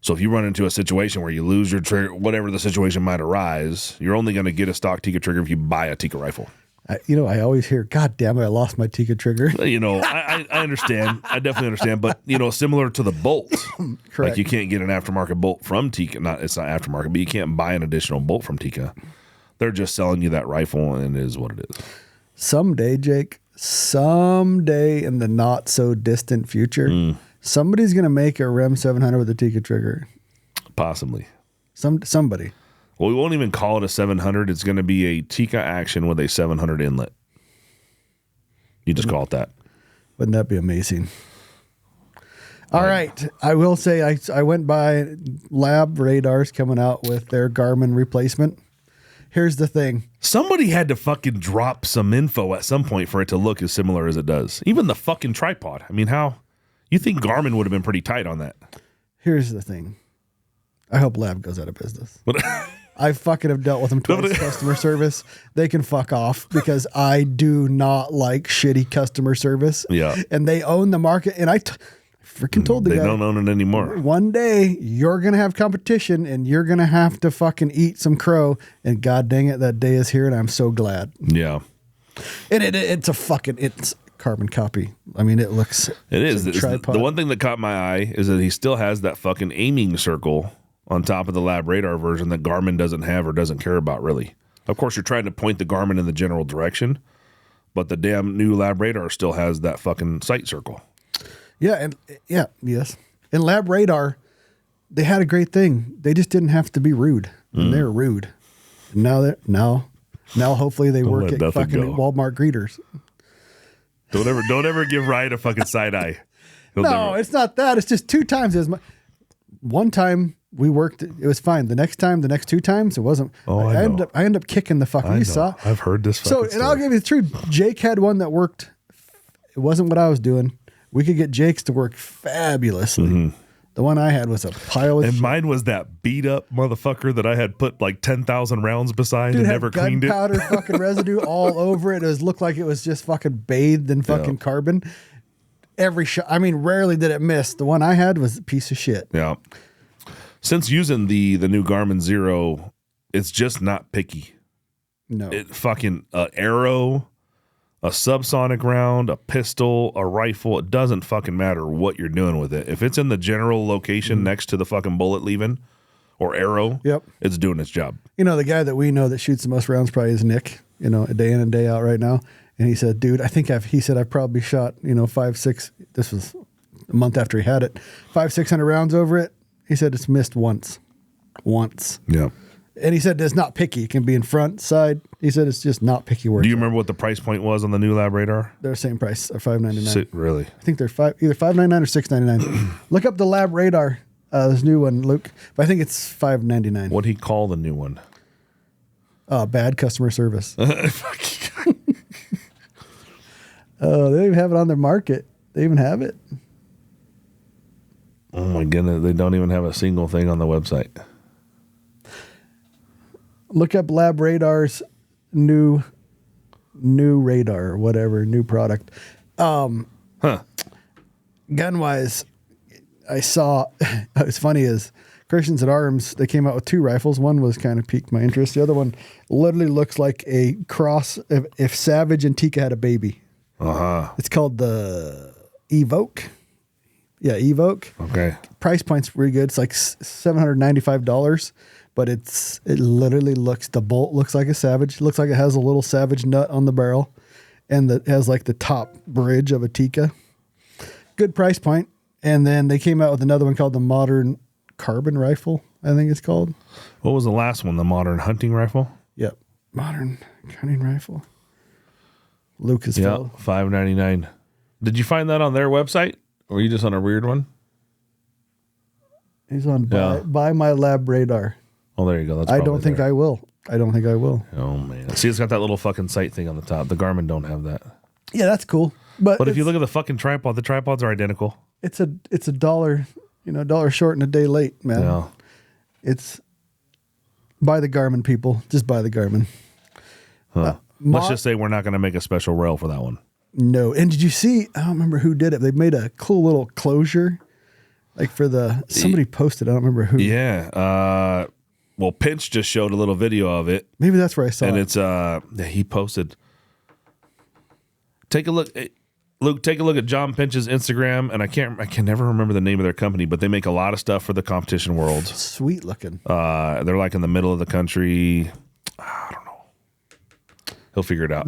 So if you run into a situation where you lose your trigger, whatever the situation might arise, you're only going to get a stock Tikka trigger if you buy a Tikka rifle. I always hear, God damn it, I lost my Tikka trigger. I understand. I definitely understand. But, similar to the bolt, Correct. like you can't get an aftermarket bolt from Tikka. It's not aftermarket, but you can't buy an additional bolt from Tikka. They're just selling you that rifle, and it is what it is. Someday, Jake, in the not so distant future, somebody's going to make a REM 700 with a Tikka trigger. Possibly. Somebody. Well, we won't even call it a 700. It's going to be a Tikka action with a 700 inlet. You just call it that. Wouldn't that be amazing? All right. I will say I went by Lab Radar's coming out with their Garmin replacement. Here's the thing. Somebody had to fucking drop some info at some point for it to look as similar as it does. Even the fucking tripod. I mean, how? You think Garmin would have been pretty tight on that. Here's the thing. I hope Lab goes out of business. I fucking have dealt with them twice. Customer service. They can fuck off because I do not like shitty customer service. Yeah. And they own the market. And I freaking told the guy. They don't own it anymore. One day you're going to have competition and you're going to have to fucking eat some crow. And god dang it, that day is here and I'm so glad. Yeah. And it's carbon copy. I mean, it looks. It is. Like the one thing that caught my eye is that he still has that fucking aiming circle on top of the Lab Radar version that Garmin doesn't have or doesn't care about, really. Of course, you're trying to point the Garmin in the general direction, but the damn new Lab Radar still has that fucking sight circle. Yeah, yes. And Lab Radar, they had a great thing. They just didn't have to be rude. And they're rude. And now hopefully they work at fucking Walmart greeters. Don't ever give Ryan a fucking side eye. It's not that. It's just 2 times as much. One time we worked, it was fine. The next 2 times, it wasn't. I end up kicking the fucking. You saw. I've heard this fucking story. And I'll give you the truth. Jake had one that worked. It wasn't what I was doing. We could get Jake's to work fabulously. Mm-hmm. The one I had was a pile of shit. Mine was that beat up motherfucker that I had put like 10,000 rounds beside and never cleaned it. Gunpowder fucking residue all over it. It looked like it was just fucking bathed in fucking carbon. Every shot. I mean, rarely did it miss. The one I had was a piece of shit. Yeah. Since using the new Garmin Xero, it's just not picky. No. It fucking arrow, a subsonic round, a pistol, a rifle. It doesn't fucking matter what you're doing with it. If it's in the general location next to the fucking bullet leaving or arrow, it's doing its job. You know, the guy that we know that shoots the most rounds probably is Nick, you know, a day in and day out right now. And he said, dude, I've probably shot, 5-6, this was a month after he had it, 500-600 rounds over it. He said it's missed once. Yeah. And he said it's not picky. It can be in front, side. He said it's just not picky work. Do you remember what the price point was on the new Lab Radar? They're the same price, $599. Really? I think they're either $599 or $699. Look up the Lab Radar, this new one, Luke. But I think it's $599. What'd he call the new one? Bad customer service. Oh, they even have it on their market. They even have it. Oh my goodness, they don't even have a single thing on the website. Look up Lab Radar's new radar or whatever, new product. Gun-wise, I saw, it's funny is Christians at Arms, they came out with 2 rifles. One was kind of piqued my interest. The other one literally looks like a cross if Savage and Tikka had a baby. Uh-huh. It's called the Evoke. Yeah, Evoke. Okay. Price point's pretty good. It's like $795, but it literally the bolt looks like a Savage. It looks like it has a little Savage nut on the barrel, and it has like the top bridge of a Tikka. Good price point. And then they came out with another one called the Modern Carbon Rifle, I think it's called. What was the last one? The Modern Hunting Rifle? Yep. Modern Hunting Rifle. Lucas. Yeah, $599. Did you find that on their website? Or were you just on a weird one? He's on buy my Lab Radar. Oh, there you go. I don't think I will. Oh, man. See, it's got that little fucking sight thing on the top. The Garmin don't have that. Yeah, that's cool. But if you look at the fucking tripod, the tripods are identical. It's a dollar, $1 short and a day late, man. Yeah. It's buy the Garmin, people. Just buy the Garmin. Huh. Let's just say we're not going to make a special rail for that one. No. And did you see, I don't remember who did it. They made a cool little closure. Like for somebody posted, I don't remember who. Yeah. Well, Pinch just showed a little video of it. Maybe that's where I saw it. And it's, he posted. Take a look. Luke, take a look at John Pinch's Instagram, and I can never remember the name of their company, but they make a lot of stuff for the competition world. Sweet looking. They're like in the middle of the country. I don't know. He'll figure it out.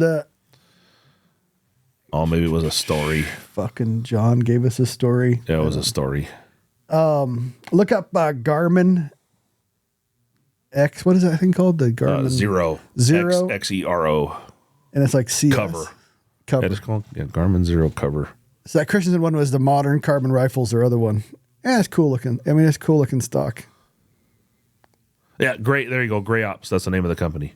Maybe it was a story. Fucking John gave us a story. Yeah, it was a story. Look up Garmin X. What is that thing called? The Garmin Xero. Xero. Xero. And it's like CS. cover. It's called Garmin Xero cover. So that Christensen one was the modern carbon rifles, or other one. Yeah, it's cool looking. I mean, it's cool looking stock. Yeah, great. There you go. Gray Ops. That's the name of the company.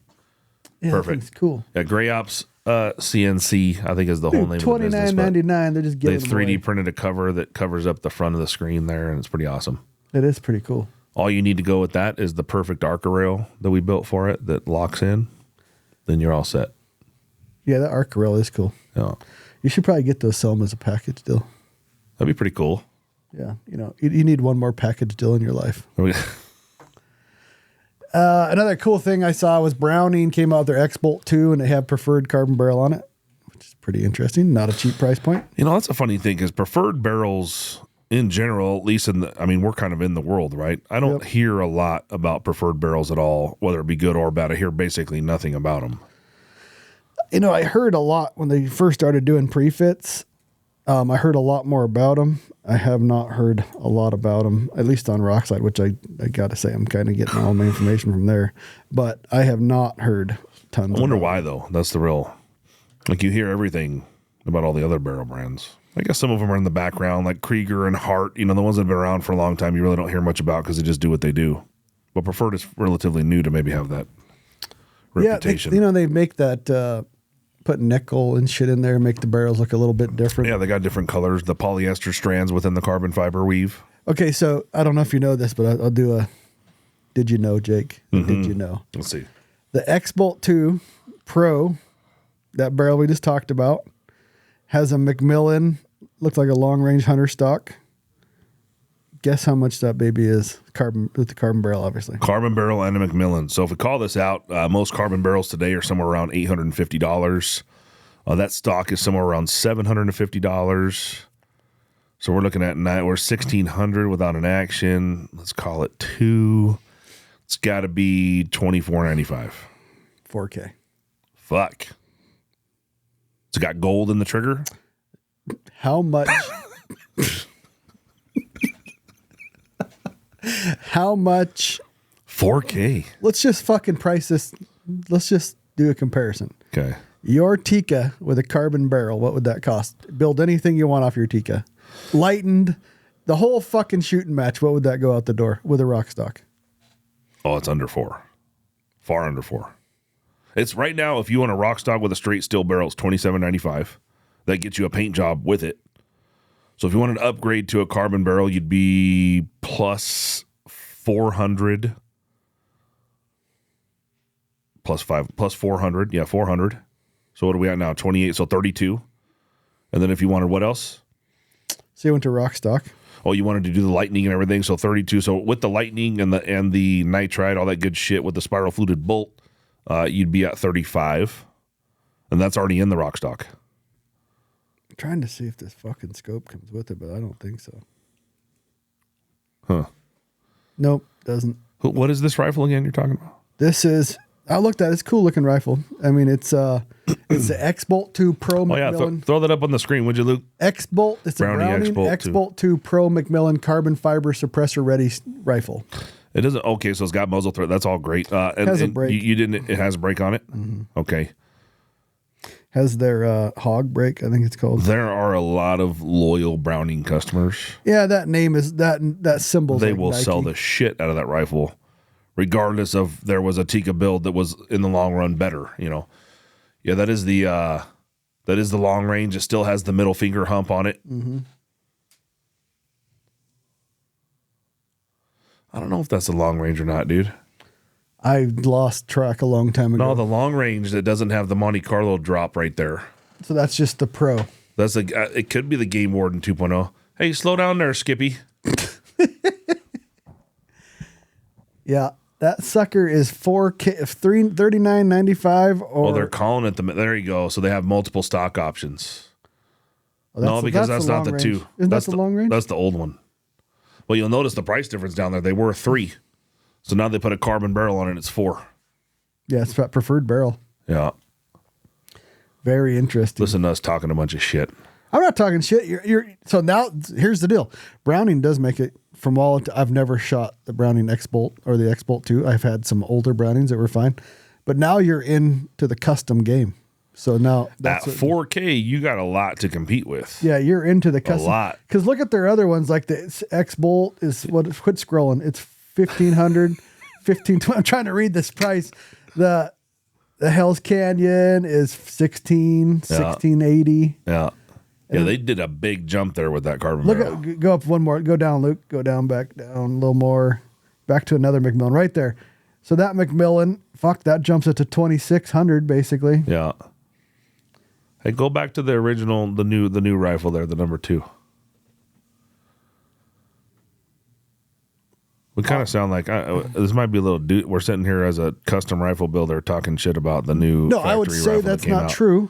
Yeah, Perfect. It's cool. Yeah, Gray Ops CNC, I think is the whole name of the business. $29.99. They're just They giving 3D printed a cover that covers up the front of the screen there, and it's pretty awesome. It is pretty cool. All you need to go with that is the perfect Arca rail that we built for it that locks in. Then you're all set. Yeah, that Arca rail is cool. Yeah. You should probably get those, sell them as a package deal. That'd be pretty cool. Yeah, you need one more package deal in your life. Another cool thing I saw was Browning came out with their Xbolt 2, and they have Prefferd carbon barrel on it, which is pretty interesting. Not a cheap price point. That's a funny thing because Prefferd barrels in general, at least we're kind of in the world, right? I don't hear a lot about Prefferd barrels at all, whether it be good or bad. I hear basically nothing about them. I heard a lot when they first started doing pre-fits. I heard a lot more about them. I have not heard a lot about them, at least on Rockside, which I got to say I'm kind of getting all my information from there. But I have not heard tons. I wonder why, though. That's the real... you hear everything about all the other barrel brands. I guess some of them are in the background, like Krieger and Hart. The ones that have been around for a long time, you really don't hear much about because they just do what they do. But Prefferd is relatively new to maybe have that reputation. Yeah, they make that... put nickel and shit in there, make the barrels look a little bit different. Yeah, they got different colors, the polyester strands within the carbon fiber weave. Okay, so I don't know if you know this, but I'll do a did you know, Jake? Did you know? Let's see. The Xbolt 2 Pro, that barrel we just talked about, has a Macmillan, looks like a long-range hunter stock. Guess how much that baby is with the carbon barrel, obviously. Carbon barrel and a Macmillan. So if we call this out, most carbon barrels today are somewhere around $850. That stock is somewhere around $750. So we're looking at we're $1,600 without an action. Let's call it 2. It's got to be $24.95. 4K. Fuck. It's got gold in the trigger. How much? How much? 4K. Let's just fucking price this. Let's just do a comparison. Okay. Your Tikka with a carbon barrel, what would that cost? Build anything you want off your Tikka. Lightened, the whole fucking shooting match, what would that go out the door with a rock stock? Oh, it's under 4. Far under 4. It's right now, if you want a rock stock with a straight steel barrel, it's $27.95. That gets you a paint job with it. So if you wanted to upgrade to a carbon barrel, you'd be plus 400. Plus 400. Yeah, 400. So what are we at now? 28. So 32. And then if you wanted what else? So you went to rock stock. Oh, you wanted to do the lightning and everything. So 32. So with the lightning and the nitride, all that good shit with the spiral fluted bolt, you'd be at 35. And that's already in the rock stock. I'm trying to see if this fucking scope comes with it, but I don't think so. Huh. Nope, doesn't. What is this rifle again you're talking about? This is, I looked at it. It's a cool looking rifle. I mean, it's the Xbolt 2 Pro Oh, yeah. Macmillan. Throw that up on the screen, would you, Luke? Xbolt. It's Browning a Browning Xbolt 2 Pro Macmillan carbon fiber suppressor ready rifle. It doesn't. Okay, so it's got muzzle thread. That's all great. It has a brake. You didn't. It has a brake on it. Mm-hmm. Okay. Has their hog brake, I think it's called. There are a lot of loyal Browning customers. Yeah, that name is that symbol. They like will Nike. sell the shit out of that rifle, regardless of there was a Tikka build that was in the long run better. Yeah, that is the long range. It still has the middle finger hump on it. Mm-hmm. I don't know if that's the long range or not, dude. I lost track a long time ago. No, the long range that doesn't have the Monte Carlo drop right there. So that's just the Pro. That's it could be the Game Warden 2.0. Hey, slow down there, Skippy. Yeah, that sucker is 4K, $39.95. Or They're calling it there you go. So they have multiple stock options. Oh, because that's the not long the range. 2. Isn't That's that the long range? That's the old one. Well, you'll notice the price difference down there. They were 3. So now they put a carbon barrel on it. It's 4. Yeah, it's that preferred barrel. Yeah. Very interesting. Listen to us talking a bunch of shit. I'm not talking shit. So now here's the deal. Browning does make it from all. I've never shot the Browning Xbolt or the Xbolt 2. I've had some older Brownings that were fine, but now you're into the custom game. So now At that's 4K, you got a lot to compete with. yeah, you're into the custom. A lot. Because look at their other ones, like the Xbolt is quit scrolling. It's 1,500, 1520. I'm trying to read this price. The Hell's Canyon is 1680. Yeah. Yeah, they did a big jump there with that carbon Look barrel. at, go up one more. Go down, Luke. Go down, back down a little more. Back to another Macmillan right there. So that Macmillan, that jumps it to 2,600 basically. Yeah. Hey, go back to the original, the new rifle there, the number 2. We kind of sound like this might be a little. We're sitting here as a custom rifle builder talking shit about the new. No, I would say that's not true.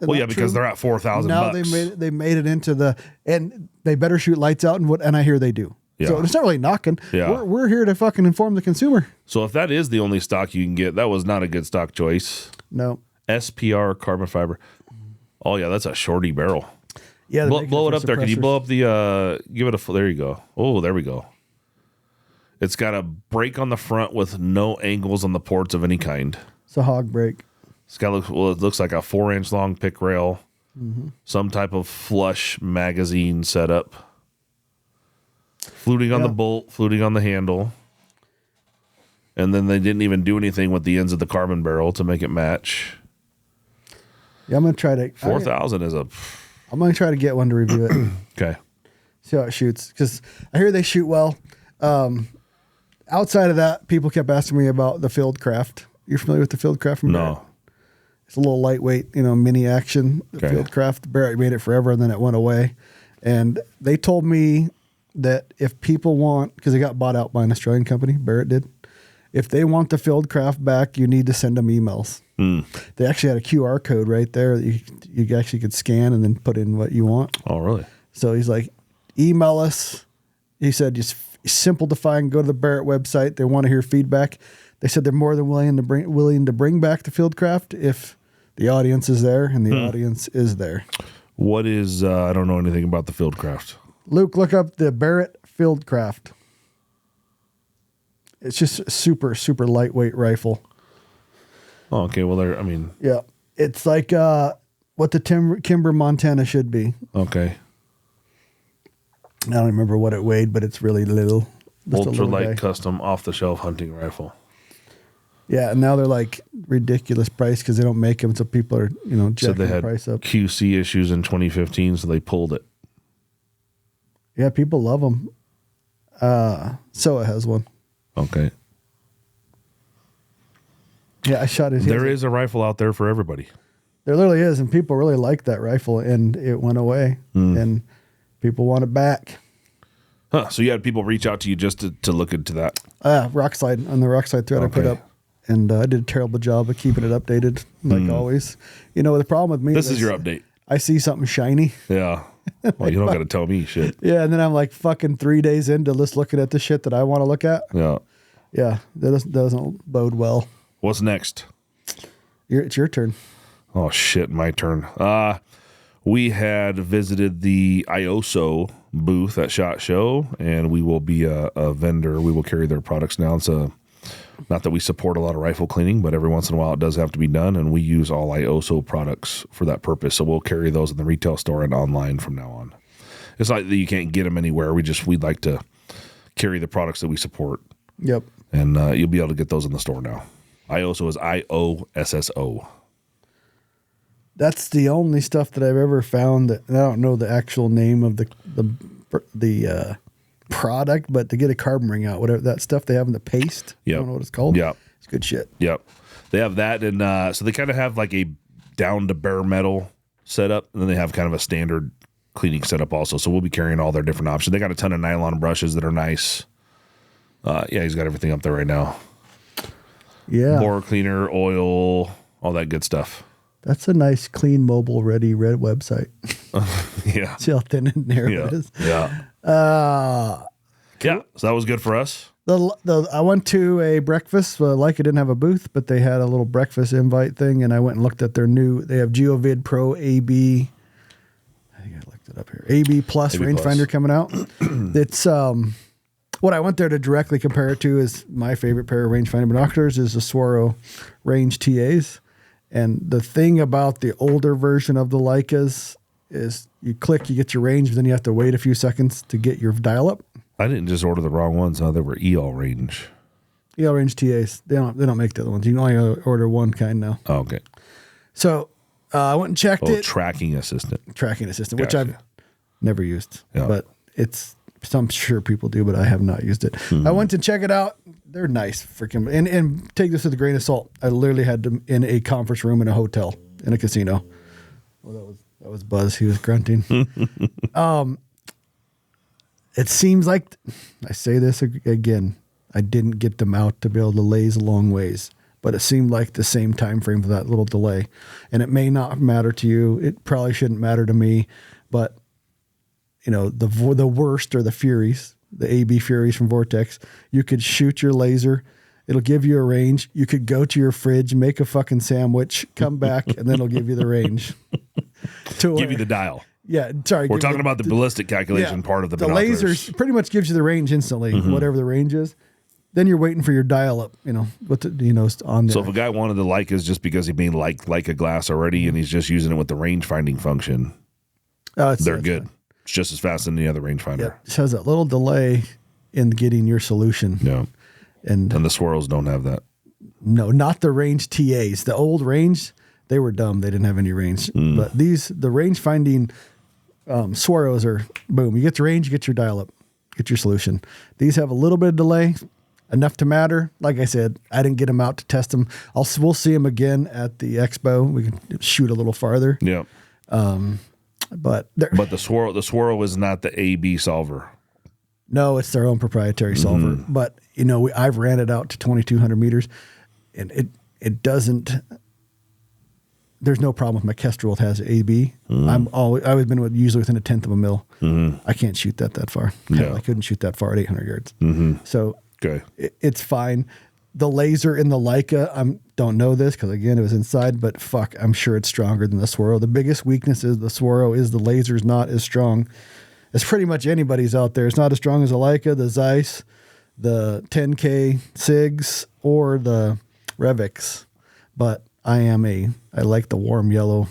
Well, yeah, because they're at $4,000. Now they made it into and they better shoot lights out and I hear they do. Yeah. So it's not really knocking. Yeah. We're here to fucking inform the consumer. So if that is the only stock you can get, that was not a good stock choice. No. SPR carbon fiber. Oh yeah, that's a shorty barrel. Yeah. Blow it up there. Can you blow up the? Give it a. There you go. Oh, there we go. It's got a brake on the front with no angles on the ports of any kind. It's a hog brake. It's got it looks like a 4-inch long pick rail. Mm-hmm. Some type of flush magazine setup. Fluting on the bolt, fluting on the handle. And then they didn't even do anything with the ends of the carbon barrel to make it match. Yeah, I'm gonna try to. 4,000 is a. I'm gonna try to get one to review it. Okay. See how it shoots, because I hear they shoot well. Outside of that, people kept asking me about the Fieldcraft. You're familiar with the Fieldcraft from Barrett? No. It's a little lightweight, mini action. The Fieldcraft. Barrett made it forever, and then it went away. And they told me that if people want, because they got bought out by an Australian company, Barrett did. If they want the Fieldcraft back, you need to send them emails. They actually had a QR code right there that you actually could scan and then put in what you want. Oh, really? So he's like, email us. He said, just simple to find. Go to the Barrett website. They want to hear feedback. They said they're more than willing to bring back the Fieldcraft if the audience is there, and the audience is there. What is? I don't know anything about the Fieldcraft. Luke, look up the Barrett Fieldcraft. It's just a super, super lightweight rifle. Oh, okay. Well, yeah, it's like what the Kimber Montana should be. Okay. I don't remember what it weighed, but it's really little. Ultralight custom off-the-shelf hunting rifle. Yeah, and now they're like ridiculous price because they don't make them, so people are jacking they had the price up. QC issues in 2015, so they pulled it. Yeah, people love them. So it has one. Okay. Yeah, I shot his. There is a rifle out there for everybody. There literally is, and people really like that rifle, and it went away, and people want it back. Huh, so you had people reach out to you just to look into that? Rockslide, on the Rockslide thread I put up, and I did a terrible job of keeping it updated, like always. The problem with me This is your update. I see something shiny. Yeah. Well, you don't got to tell me shit. Yeah, and then I'm like fucking 3 days into just looking at the shit that I want to look at. Yeah. Yeah, that doesn't bode well. What's next? It's your turn. Oh, shit, my turn. We had visited the Iosso booth at SHOT Show, and we will be a vendor. We will carry their products now. It's not that we support a lot of rifle cleaning, but every once in a while it does have to be done, and we use all Iosso products for that purpose. So we'll carry those in the retail store and online from now on. It's not that you can't get them anywhere. We'd like to carry the products that we support. Yep. And you'll be able to get those in the store now. Iosso is IOSSO. That's the only stuff that I've ever found that I don't know the actual name of the product, but to get a carbon ring out, whatever that stuff they have in the paste. Yep. I don't know what it's called. Yeah. It's good shit. Yep. They have that, and so they kind of have like a down to bare metal setup, and then they have kind of a standard cleaning setup also. So we'll be carrying all their different options. They got a ton of nylon brushes that are nice. Yeah, he's got everything up there right now. Yeah. Bore cleaner, oil, all that good stuff. That's a nice, clean, mobile, ready, red website. Yeah. See how thin and narrow Yeah. it is. Yeah. Yeah. So that was good for us. I went to a breakfast. Leica didn't have a booth, but they had a little breakfast invite thing, and I went and looked at their they have Geovid Pro AB. I think I looked it up here. AB Plus rangefinder coming out. It's what I went there to directly compare it to is my favorite pair of rangefinder binoculars is the Swaro Range TAs. And the thing about the older version of the Leicas is you click, you get your range, but then you have to wait a few seconds to get your dial up. I didn't just order the wrong ones. Huh? They were EL range. EL range TAs. They don't make the other ones. You can only order one kind now. Oh, okay. So I went and checked it. Tracking assistant. Tracking assistant, Gotcha. which I've never used, Yeah. but I'm sure people do, but I have not used it. I went to check it out. They're nice, freaking, and take this with a grain of salt. I literally had them in a conference room in a hotel in a casino. Well, that was Buzz. He was grunting. It seems like, I say this again, I didn't get them out to be able to laze a long ways, but it seemed like the same time frame for that little delay. And it may not matter to you. It probably shouldn't matter to me, but you know, the worst are the Furies, the AB Furies from Vortex. You could shoot your laser. It'll give you a range. You could go to your fridge, make a fucking sandwich, come back, and then it'll give you the range. Give you the dial. Yeah, sorry. We're talking about the ballistic calculation part of the binoculars. Lasers pretty much gives you the range instantly, whatever the range is. Then you're waiting for your dial up, on there. So if a guy wanted the Leicas just because he made like a glass already and he's just using it with the range finding function, they're good. Fine. It's just as fast as any other rangefinder. Yeah, it has that little delay in getting your solution. Yeah. And the swirls don't have that. No, not the range TAs. The old range, they were dumb. They didn't have any range. But the range finding swirls are boom. You get the range, you get your dial up, get your solution. These have a little bit of delay, enough to matter. Like I said, I didn't get them out to test them. We'll see them again at the expo. We can shoot a little farther. Yeah. But the swirl is not the AB solver. No, it's their own proprietary solver. But I've ran it out to 2,200 meters, and it doesn't. There's no problem with my Kestrel. It has AB. I've always been usually within a tenth of a mil. I can't shoot that far. Yeah. I couldn't shoot that far at 800 yards. So okay, it's fine. The laser in the Leica, don't know this because again it was inside, but fuck, I'm sure it's stronger than the Swirl. The biggest weakness is the Swirl is the laser's not as strong as pretty much anybody's out there. It's not as strong as the Leica, the Zeiss, the 10K SIGs, or the Revix. But I like the warm yellow,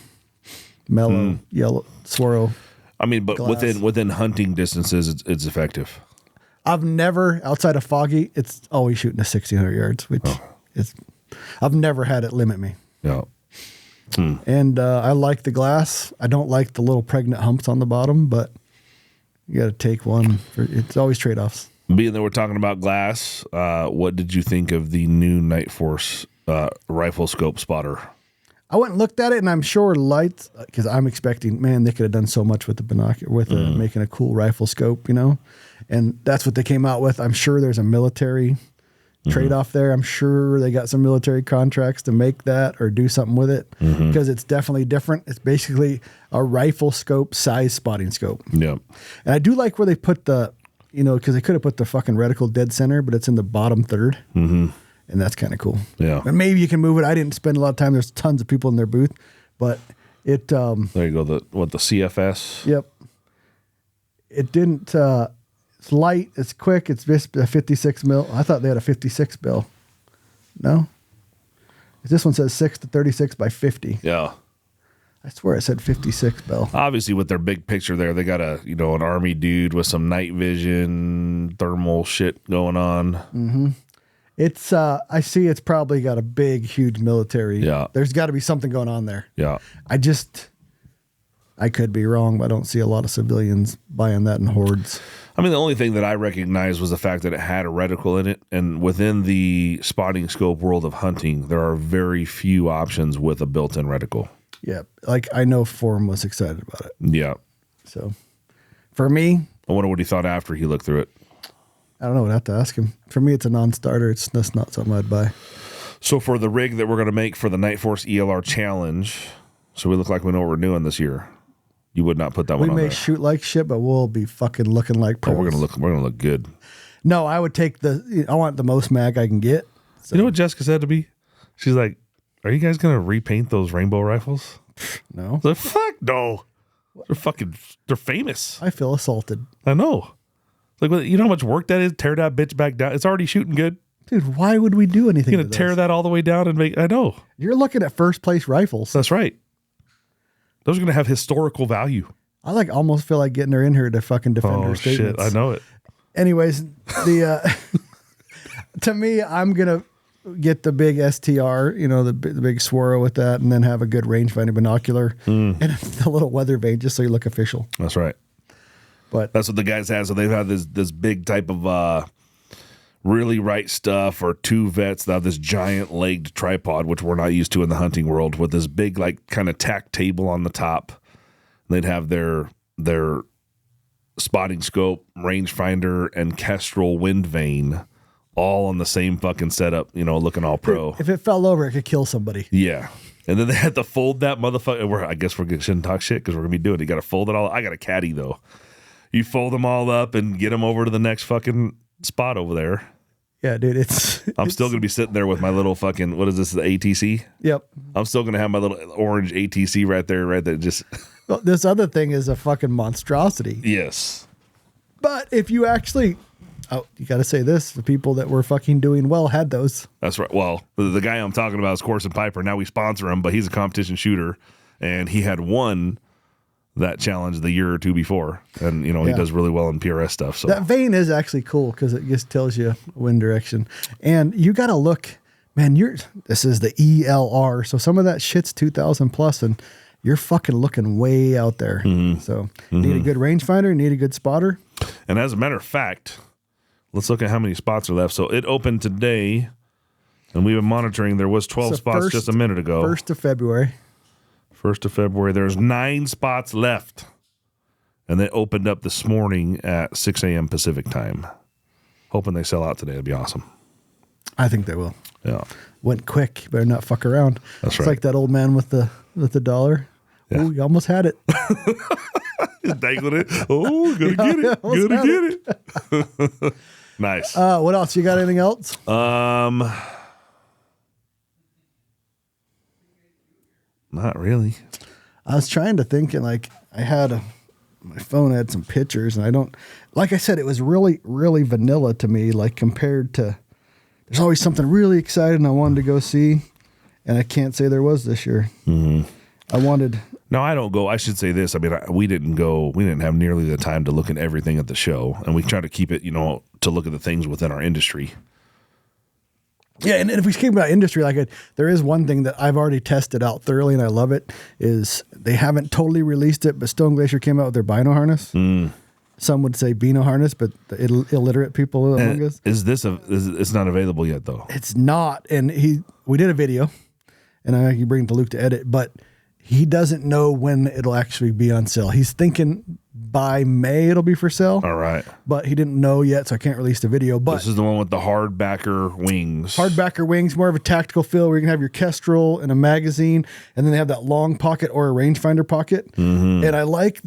mellow yellow Swirl. I mean, but glass. within hunting distances, it's effective. I've never, outside of foggy, it's always shooting to 1,600 yards, which I've never had it limit me. Yeah. And I like the glass. I don't like the little pregnant humps on the bottom, but you got to take one. It's always trade-offs. Being that we're talking about glass, what did you think of the new Nightforce rifle scope spotter? I went and looked at it, and I'm sure lights, because I'm expecting, man, they could have done so much with the binocular, with making a cool rifle scope, and that's what they came out with. I'm sure there's a military trade-off there. I'm sure they got some military contracts to make that or do something with it because it's definitely different. It's basically a rifle scope size spotting scope. Yeah. And I do like where they put the, because they could have put the fucking reticle dead center, but it's in the bottom third. And that's kind of cool. Yeah. And maybe you can move it. I didn't spend a lot of time. There's tons of people in their booth, but it. There you go. The CFS? Yep. It didn't. It's light. It's quick. It's just a 56 mil. I thought they had a 56 bill. No. This one says 6 to 36 by 50. Yeah. I swear it said 56 bill. Obviously, with their big picture there, they got an army dude with some night vision, thermal shit going on. It's I see it's probably got a big, huge military. Yeah. There's got to be something going on there. Yeah. I could be wrong, but I don't see a lot of civilians buying that in hordes. I mean, the only thing that I recognized was the fact that it had a reticle in it. And within the spotting scope world of hunting, there are very few options with a built-in reticle. Yeah. Like I know Forum was excited about it. Yeah. So for me, I wonder what he thought after he looked through it. I don't know. I'd have to ask him. For me, it's a non-starter. That's not something I'd buy. So for the rig that we're going to make for the Nightforce ELR Challenge, so we look like we know what we're doing this year. You would not put that one on there. We may shoot like shit, but we'll be fucking looking like pros. Oh, we're gonna look good. No, I would take I want the most mag I can get. So. You know what Jessica said to me? She's like, "Are you guys gonna repaint those rainbow rifles?" No. I was like, fuck no. They're famous. I feel assaulted. I know. Like, you know how much work that is? Tear that bitch back down. It's already shooting good. Dude, why would we do anything? You're going to tear that all the way down and make, I know. You're looking at first place rifles. That's right. Those are going to have historical value. I almost feel like getting her in here to fucking defend her statements. Shit, I know it. Anyways, to me, I'm going to get the big STR, the big Swaro with that, and then have a good rangefinder binocular and the little weather vane just so you look official. That's right. But that's what the guys have. So they've had this big type of really right stuff, or two vets that have this giant legged tripod, which we're not used to in the hunting world, with this big like kind of tack table on the top. They'd have their spotting scope, rangefinder, and Kestrel wind vane all on the same fucking setup, looking all pro. If it fell over, it could kill somebody. Yeah. And then they had to fold that motherfucker. I guess we shouldn't talk shit because we're going to be doing it. You got to fold it all. I got a caddy, though. You fold them all up and get them over to the next fucking spot over there. Yeah, dude, I'm still going to be sitting there with my little fucking, what is this, the ATC? Yep. I'm still going to have my little orange ATC right there just. Well, this other thing is a fucking monstrosity. Yes. But if you actually, you got to say this, the people that were fucking doing well had those. That's right. Well, the guy I'm talking about is Corson Piper. Now we sponsor him, but he's a competition shooter, and he had won that challenge the year or two before. And, he does really well in PRS stuff. So that vane is actually cool because it just tells you wind direction. And you got to look, man, this is the ELR. So some of that shit's 2,000 plus, and you're fucking looking way out there. Mm-hmm. So need a good rangefinder, need a good spotter. And as a matter of fact, let's look at how many spots are left. So it opened today, and we've been monitoring. There was 12 spots just a minute ago. 1st of February. 1st of February. There's 9 spots left. And they opened up this morning at 6 a.m. Pacific time. Hoping they sell out today. It'd be awesome. I think they will. Yeah. Went quick. Better not fuck around. That's right. It's like that old man with the dollar. Yeah. Oh, you almost had it. Dangling it. Oh, gonna get it. Gonna get it. Nice. What else? You got anything else? Not really. I was trying to think, and like I had my phone had some pictures, and I don't, like I said, it was really, really vanilla to me, like compared to, there's always something really exciting I wanted to go see, and I can't say there was this year. Mm-hmm. No, I don't go. I should say this. I mean, we didn't have nearly the time to look at everything at the show, and we try to keep it, to look at the things within our industry. Yeah, and if we speak about industry, there is one thing that I've already tested out thoroughly, and I love it, is they haven't totally released it, but Stone Glacier came out with their Bino harness. Mm. Some would say Bino harness, but the illiterate people among us. It's not available yet, though? It's not, and we did a video, and I can bring it to Luke to edit, but he doesn't know when it'll actually be on sale. He's thinking by May it'll be for sale. All right. But he didn't know yet, so I can't release the video. But this is the one with the hardbacker wings. Hardbacker wings, more of a tactical feel where you can have your Kestrel and a magazine, and then they have that long pocket or a rangefinder pocket. Mm-hmm. And I like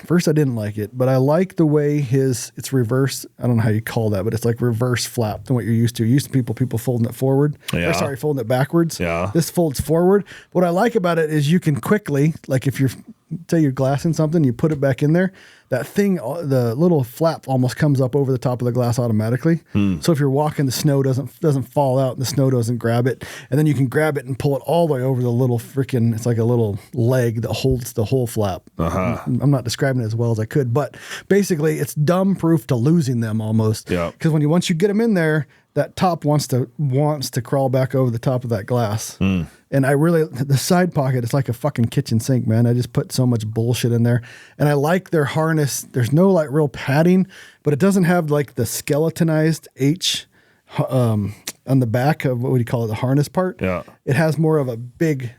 first I didn't like it, but I like the way it's reverse. I don't know how you call that, but it's like reverse flap than what you're used to. You're used to people folding it forward. Yeah. Folding it backwards. Yeah. This folds forward. What I like about it is you can quickly, like if you're, say you're glassing something, you put it back in there, that thing, the little flap almost comes up over the top of the glass automatically. So if you're walking, the snow doesn't fall out and the snow doesn't grab it. And then you can grab it and pull it all the way over the little freaking, it's like a little leg that holds the whole flap. Uh-huh. I'm not describing it as well as I could, but basically it's dumb proof to losing them almost. Yeah. Because once you get them in there, that top wants to crawl back over the top of that glass. And the side pocket, it's like a fucking kitchen sink, man. I just put so much bullshit in there. And I like their harness. There's no like real padding, but it doesn't have like the skeletonized H on the back of, what would you call it, the harness part. Yeah. It has more of a big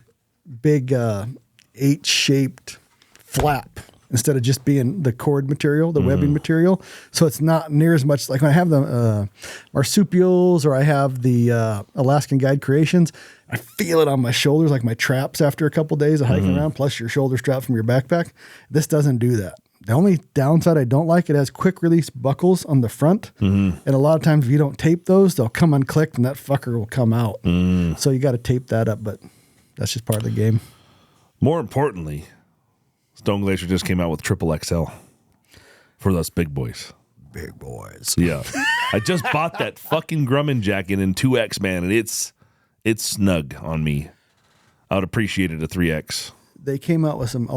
H-shaped flap instead of just being the cord material, the webbing material. So it's not near as much, like when I have the marsupials or I have the Alaskan Guide Creations, I feel it on my shoulders, like my traps after a couple days of hiking around, plus your shoulder straps from your backpack. This doesn't do that. The only downside I don't like, it has quick release buckles on the front. And a lot of times if you don't tape those, they'll come unclicked and that fucker will come out. So you got to tape that up, but that's just part of the game. More importantly, Stone Glacier just came out with Triple XL for those big boys. Big boys. Yeah. I just bought that fucking Grumman jacket in 2X, man, and it's snug on me. I would appreciate it a 3X. They came out with some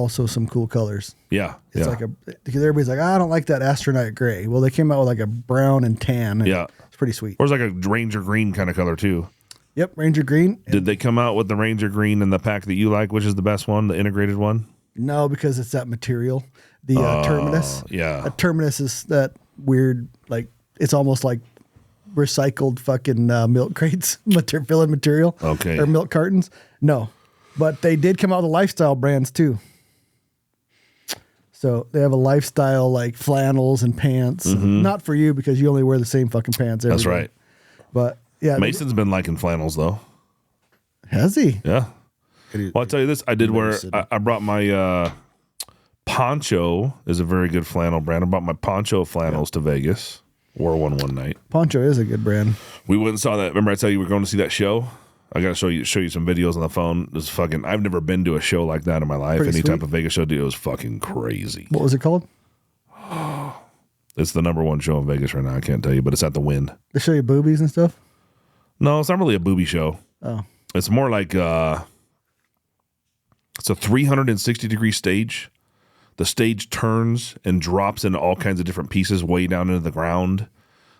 cool colors. Yeah. It's like because everybody's like, I don't like that astronaut gray. Well, they came out with like a brown and tan. And yeah. It's pretty sweet. Or it's like a Ranger green kind of color too. Yep, Ranger green. Did they come out with the Ranger green in the pack that you like? Which is the best one, the integrated one? No, because it's that material. The Terminus. Yeah. A Terminus is that weird, like, it's almost like recycled fucking milk crates, filling material. Okay. Or milk cartons. No. But they did come out with lifestyle brands too. So they have a lifestyle like flannels and pants. Not for you because you only wear the same fucking pants every That's day. right. But yeah. Mason's been liking flannels though. Has he? Yeah. Well, I'll tell you this. I did wear, I brought my Poncho is a very good flannel brand. I brought my Poncho flannels to Vegas. Wore one night. Poncho is a good brand. We went and saw that. Remember I tell you we were going to see that show? I got to show you some videos on the phone. This fucking, I've never been to a show like that in my life. Pretty Any sweet. type of Vegas show, dude, it was fucking crazy. What was it called? It's the #1 show in Vegas right now. I can't tell you, but it's at the Wynn. They show you boobies and stuff? No, it's not really a booby show. Oh. It's more like it's a 360-degree stage. The stage turns and drops into all kinds of different pieces way down into the ground.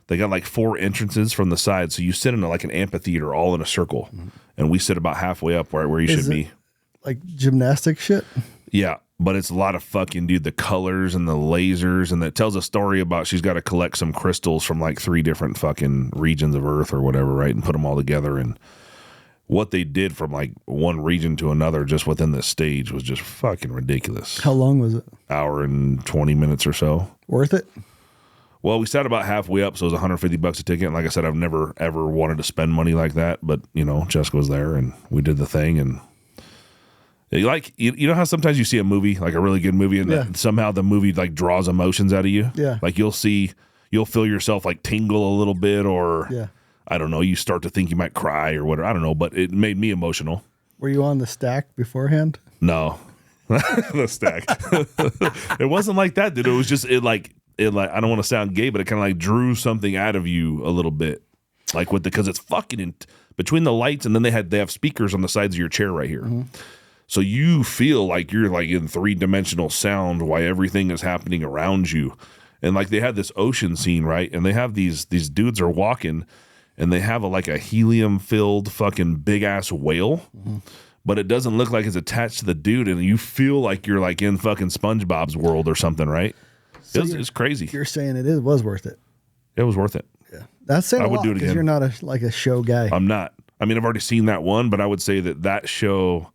They got like 4 entrances from the side, so you sit in like an amphitheater all in a circle, and we sit about halfway up where you should be. Like gymnastic shit? Yeah, but it's a lot of fucking, dude, the colors and the lasers, and it tells a story about she's got to collect some crystals from like 3 different fucking regions of Earth or whatever, right, and put them all together. And what they did from like one region to another just within this stage was just fucking ridiculous. How long was it? Hour and 20 minutes or so. Worth it? Well, we sat about halfway up, so it was $150 a ticket. And like I said, I've never, ever wanted to spend money like that. But, you know, Jessica was there, and we did the thing. And you know how sometimes you see a movie, like a really good movie, and that somehow the movie like draws emotions out of you? Yeah. Like you'll feel yourself like tingle a little bit, or I don't know, you start to think you might cry or whatever. I don't know, but it made me emotional. Were you on the stack beforehand? No. The stack. It wasn't like that, dude. It was just, it like, I don't want to sound gay, but it kind of like drew something out of you a little bit. Like because it's fucking between the lights, and then they have speakers on the sides of your chair right here. Mm-hmm. So you feel like you're like in 3-dimensional sound while everything is happening around you. And like they had this ocean scene, right? And they have these dudes are walking, and they have like a helium-filled fucking big-ass whale. Mm-hmm. But it doesn't look like it's attached to the dude, and you feel like you're like in fucking SpongeBob's world or something, right? So it's crazy. You're saying it was worth it. It was worth it. Yeah, that's saying I a would lot do it again. You're not a show guy. I'm not. I mean, I've already seen that one, but I would say that show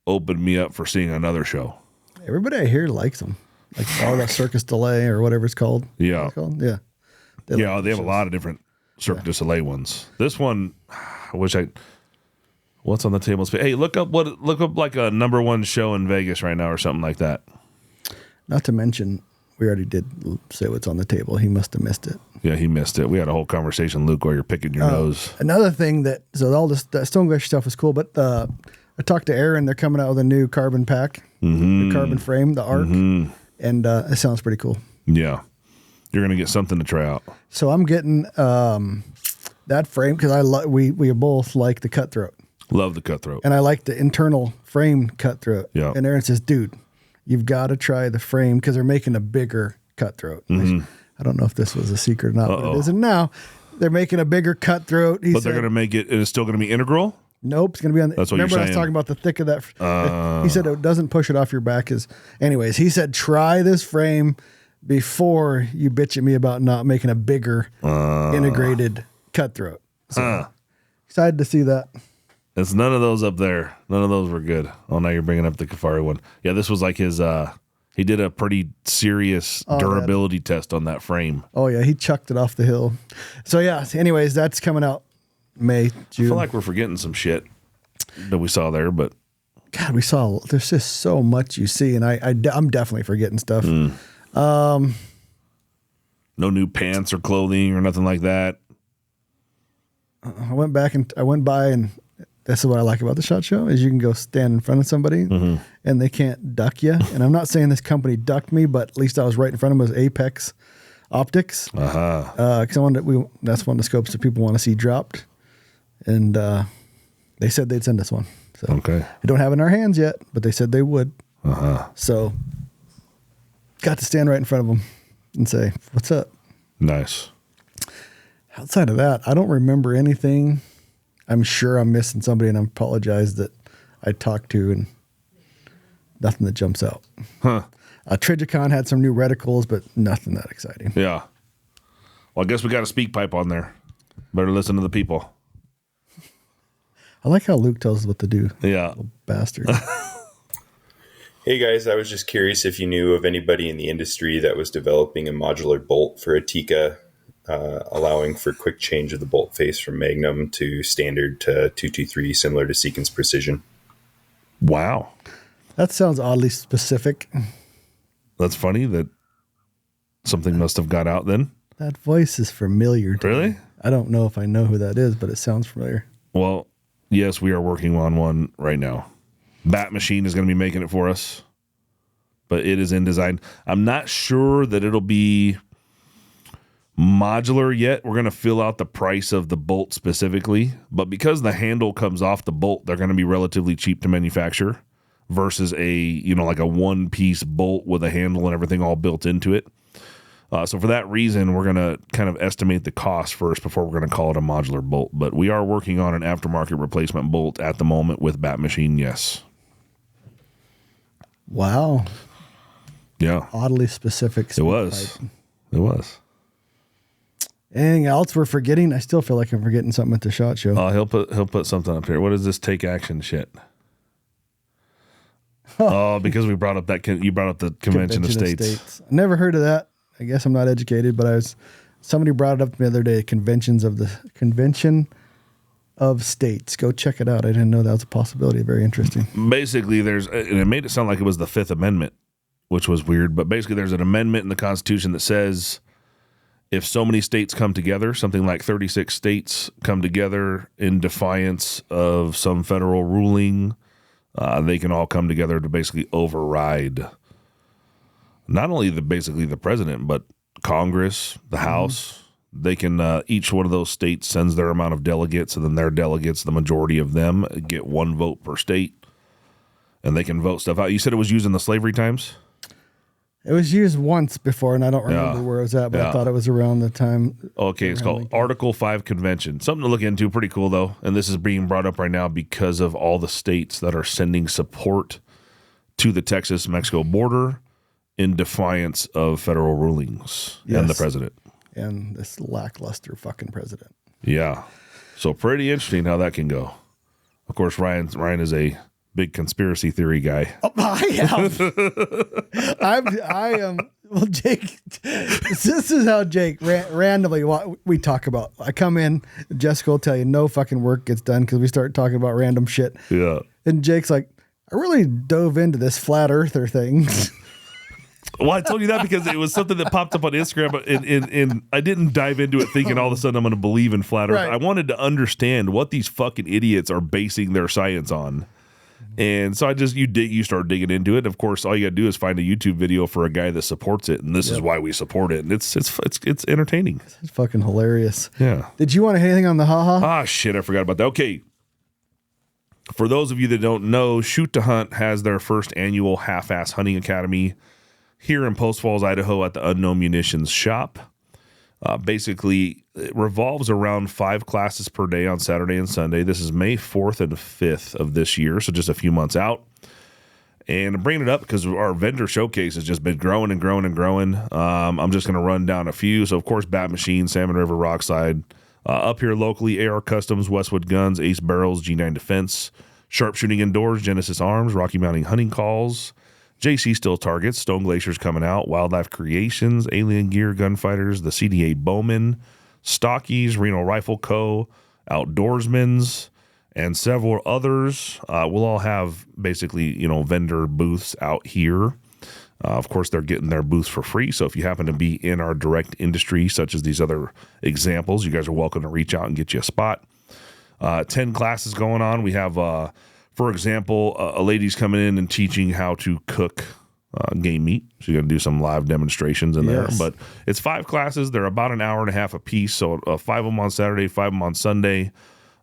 opened me up for seeing another show. Everybody I hear likes them, like all that Circus Delay or whatever it's called. Yeah, yeah. They have a lot of different Cirque du Soleil ones. This one, I wish what's on the table? Hey, look up like a #1 show in Vegas right now or something like that. Not to mention, we already did say what's on the table. He must have missed it. Yeah, he missed it. We had a whole conversation, Luke, while you're picking your nose. Another thing that all that Stone Glacier stuff is cool, but I talked to Aaron. They're coming out with a new carbon pack, the carbon frame, the Arc, and it sounds pretty cool. Yeah, you're gonna get something to try out. So I'm getting that frame because we both like the Cutthroat. Love the Cutthroat, and I like the internal frame Cutthroat. Yeah, and Aaron says, "Dude, you've got to try the frame because they're making a bigger Cutthroat." I don't know if this was a secret or not, but it isn't now. They're making a bigger Cutthroat. But they're going to make it. It's still going to be integral. Nope, it's going to be on. That's what remember you're I was talking about the thick of that. He said it doesn't push it off your back. Anyways, he said try this frame before you bitch at me about not making a bigger integrated Cutthroat. So excited to see that. It's none of those up there. None of those were good. Oh, now you're bringing up the Kafari one. Yeah, this was like his. He did a pretty serious durability test on that frame. Oh yeah, he chucked it off the hill. So yeah. Anyways, that's coming out May, June. I feel like we're forgetting some shit that we saw there, but God, there's just so much you see, and I'm definitely forgetting stuff. No new pants or clothing or nothing like that. I went by and this is what I like about the SHOT Show is you can go stand in front of somebody and they can't duck you. And I'm not saying this company ducked me, but at least I was right in front of them. It was Apex optics. Because that's one of the scopes that people want to see dropped, and they said they'd send us one. So Okay. we don't have it in our hands yet, but they said they would. So got to stand right in front of them and say, "What's up?" Nice. Outside of that, I don't remember anything. I'm sure I'm missing somebody, and I apologize that I talked to, and nothing that jumps out. Trigicon had some new reticles, but nothing that exciting. Yeah. Well, I guess we got a speak pipe on there. Better listen to the people. I like how Luke tells us what to do. Yeah. Little bastard. Hey guys, I was just curious if you knew of anybody in the industry that was developing a modular bolt for a Tikka, allowing for quick change of the bolt face from Magnum to standard to 223, similar to Seekins Precision. Wow. That sounds oddly specific. That's funny that something must have got out then. That voice is familiar to Really? me. I don't know if I know who that is, but it sounds familiar. Well, yes, we are working on one right now. Bat Machine is going to be making it for us, but it is in design. I'm not sure that it'll be modular yet. We're going to fill out the price of the bolt specifically, but because the handle comes off the bolt, they're going to be relatively cheap to manufacture versus like a one-piece bolt with a handle and everything all built into it. So for that reason, we're going to kind of estimate the cost first before we're going to call it a modular bolt. But we are working on an aftermarket replacement bolt at the moment with Bat Machine, yes. Wow. Yeah. Oddly specific. It was. It was. Anything else we're forgetting? I still feel like I'm forgetting something at the SHOT Show. He'll put something up here. What is this take action shit? Because we brought up you brought up the Convention of States. I never heard of that. I guess I'm not educated, but somebody brought it up to me the other day, Convention of States. Go check it out. I didn't know that was a possibility. Very interesting. Basically, and it made it sound like it was the Fifth Amendment, which was weird, but basically there's an amendment in the Constitution that says if so many states come together, something like 36 states come together in defiance of some federal ruling, they can all come together to basically override not only the president, but Congress, the House. They can, each one of those states sends their amount of delegates, and then their delegates, the majority of them, get one vote per state, and they can vote stuff out. You said it was used in the slavery times? It was used once before, and I don't remember where it was at, but I thought it was around the time. Okay, it's called Article 5 Convention. Something to look into, pretty cool, though. And this is being brought up right now because of all the states that are sending support to the Texas-Mexico border in defiance of federal rulings and the president. And this lackluster fucking president. Yeah. So pretty interesting how that can go. Of course, Ryan is a big conspiracy theory guy. Oh, I am. I am. Well, Jake, this is how Jake randomly we talk about. I come in, Jessica will tell you no fucking work gets done because we start talking about random shit. Yeah. And Jake's like, I really dove into this flat earther thing. Well, I told you that because it was something that popped up on Instagram, and I didn't dive into it thinking all of a sudden I'm going to believe in flat Earth. Right. I wanted to understand what these fucking idiots are basing their science on. And so you start digging into it. Of course, all you got to do is find a YouTube video for a guy that supports it, and this is why we support it. And it's entertaining. It's fucking hilarious. Yeah. Did you want to hit anything on the haha? Ah, shit, I forgot about that. Okay. For those of you that don't know, Shoot to Hunt has their first annual half-ass hunting academy here in Post Falls, Idaho at the Unknown Munitions shop. Basically, it revolves around 5 classes per day on Saturday and Sunday. This is May 4th and 5th of this year, so just a few months out. And I'm bringing it up because our vendor showcase has just been growing and growing and growing. I'm just going to run down a few. So, of course, Bat Machine, Salmon River, Rockside. Up here locally, AR Customs, Westwood Guns, Ace Barrels, G9 Defense, Sharpshooting Indoors, Genesis Arms, Rocky Mountain Hunting Calls, JC Steel Targets, Stone Glacier's coming out, Wildlife Creations, Alien Gear, Gunfighters, the CDA Bowman, Stockies, Reno Rifle Co., Outdoorsman's, and several others. We'll all have basically, vendor booths out here. Of course, they're getting their booths for free. So if you happen to be in our direct industry, such as these other examples, you guys are welcome to reach out and get you a spot. 10 classes going on. We have, for example, a lady's coming in and teaching how to cook game meet. So you're going to do some live demonstrations in there. Yes. But it's 5 classes. They're about an hour and a half a piece. So 5 of them on Saturday, 5 of them on Sunday.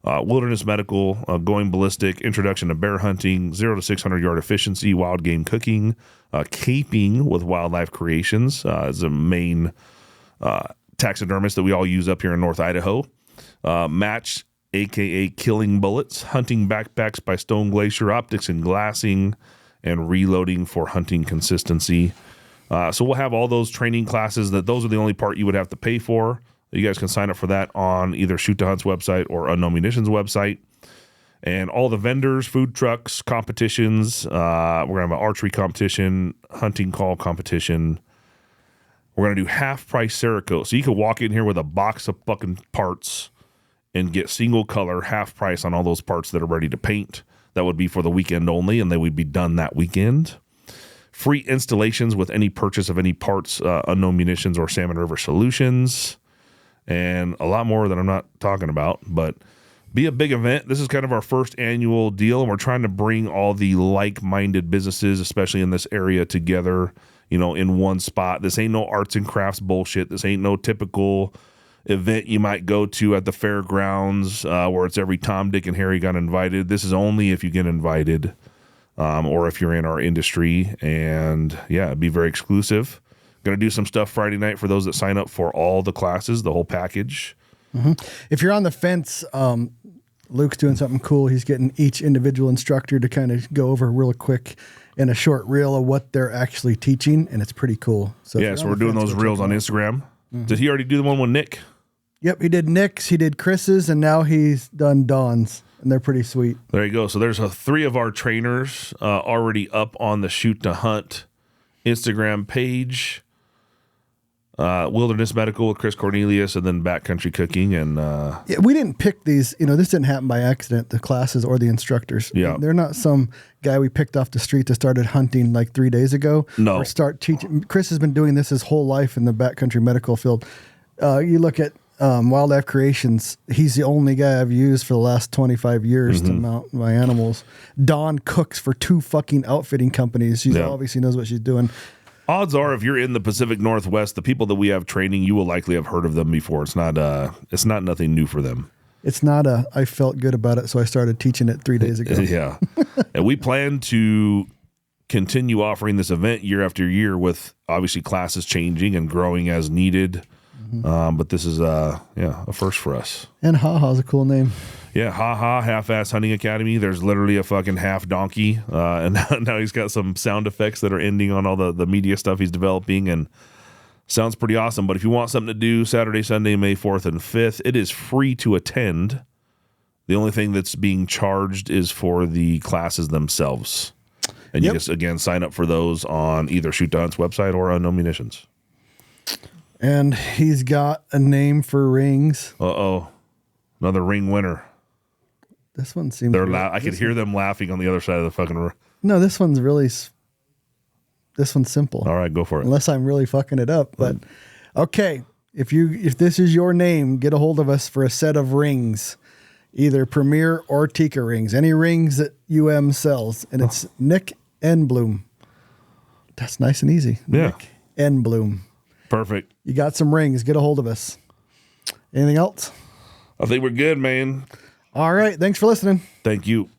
Wilderness medical, going ballistic, introduction to bear hunting, 0 to 600 yard efficiency, wild game cooking, caping with wildlife creations is a main taxidermist that we all use up here in North Idaho. Match, aka killing bullets, hunting backpacks by Stone Glacier, optics and glassing, and reloading for hunting consistency. So we'll have all those training classes. Those are the only part you would have to pay for. You guys can sign up for that on either Shoot to Hunt's website or Unknown Munitions website. And all the vendors, food trucks, competitions. We're going to have an archery competition, hunting call competition. We're going to do half price Cerakote. So you can walk in here with a box of fucking parts and get single color, half price on all those parts that are ready to paint. That would be for the weekend only, and they would be done that weekend. Free installations with any purchase of any parts, Unknown Munitions or Salmon River Solutions. And a lot more that I'm not talking about, but be a big event. This is kind of our first annual deal, and we're trying to bring all the like-minded businesses, especially in this area, together, in one spot. This ain't no arts and crafts bullshit. This ain't no typical event you might go to at the fairgrounds where it's every Tom, Dick, and Harry got invited. This is only if you get invited or if you're in our industry, and yeah, it'd be very exclusive. Going to do some stuff Friday night for those that sign up for all the classes, the whole package. Mm-hmm. If you're on the fence, Luke's doing something cool. He's getting each individual instructor to kind of go over real quick in a short reel of what they're actually teaching, and it's pretty cool. So we're doing those reels on Instagram. Mm-hmm. Did he already do the one with Nick? Yep, he did Nick's, he did Chris's, and now he's done Dawn's, and they're pretty sweet. There you go. So there's 3 of our trainers already up on the Shoot to Hunt Instagram page. Wilderness Medical with Chris Cornelius, and then Backcountry Cooking. And yeah, we didn't pick these. This didn't happen by accident, the classes or the instructors. Yeah. They're not some guy we picked off the street that started hunting like 3 days ago. No. Or start teaching. Chris has been doing this his whole life in the backcountry medical field. You look at Wildlife Creations, he's the only guy I've used for the last 25 years to mount my animals. Dawn cooks for 2 fucking outfitting companies. She obviously knows what she's doing. Odds are, if you're in the Pacific Northwest, the people that we have training, you will likely have heard of them before. It's not nothing new for them. It's not I felt good about it, so I started teaching it 3 days ago. Yeah. And we plan to continue offering this event year after year with obviously classes changing and growing as needed. Mm-hmm. But this is a first for us. And HaHa's a cool name. Yeah, HaHa, Half-Ass Hunting Academy. There's literally a fucking half donkey. And now he's got some sound effects that are ending on all the media stuff he's developing, and sounds pretty awesome. But if you want something to do Saturday, Sunday, May 4th and 5th, it is free to attend. The only thing that's being charged is for the classes themselves. And you just, again, sign up for those on either Shoot to Hunt's website or Unknown Munitions. And he's got a name for rings. Uh-oh. Another ring winner. This one seems... I could hear them laughing on the other side of the fucking room. No, this one's really... This one's simple. All right, go for it. Unless I'm really fucking it up. But, okay, if this is your name, get a hold of us for a set of rings. Either Premier or Tikka rings. Any rings that UM sells. And it's Nick Enbloom. That's nice and easy. Yeah. Nick Enbloom. Perfect. You got some rings. Get a hold of us. Anything else? I think we're good, man. All right. Thanks for listening. Thank you.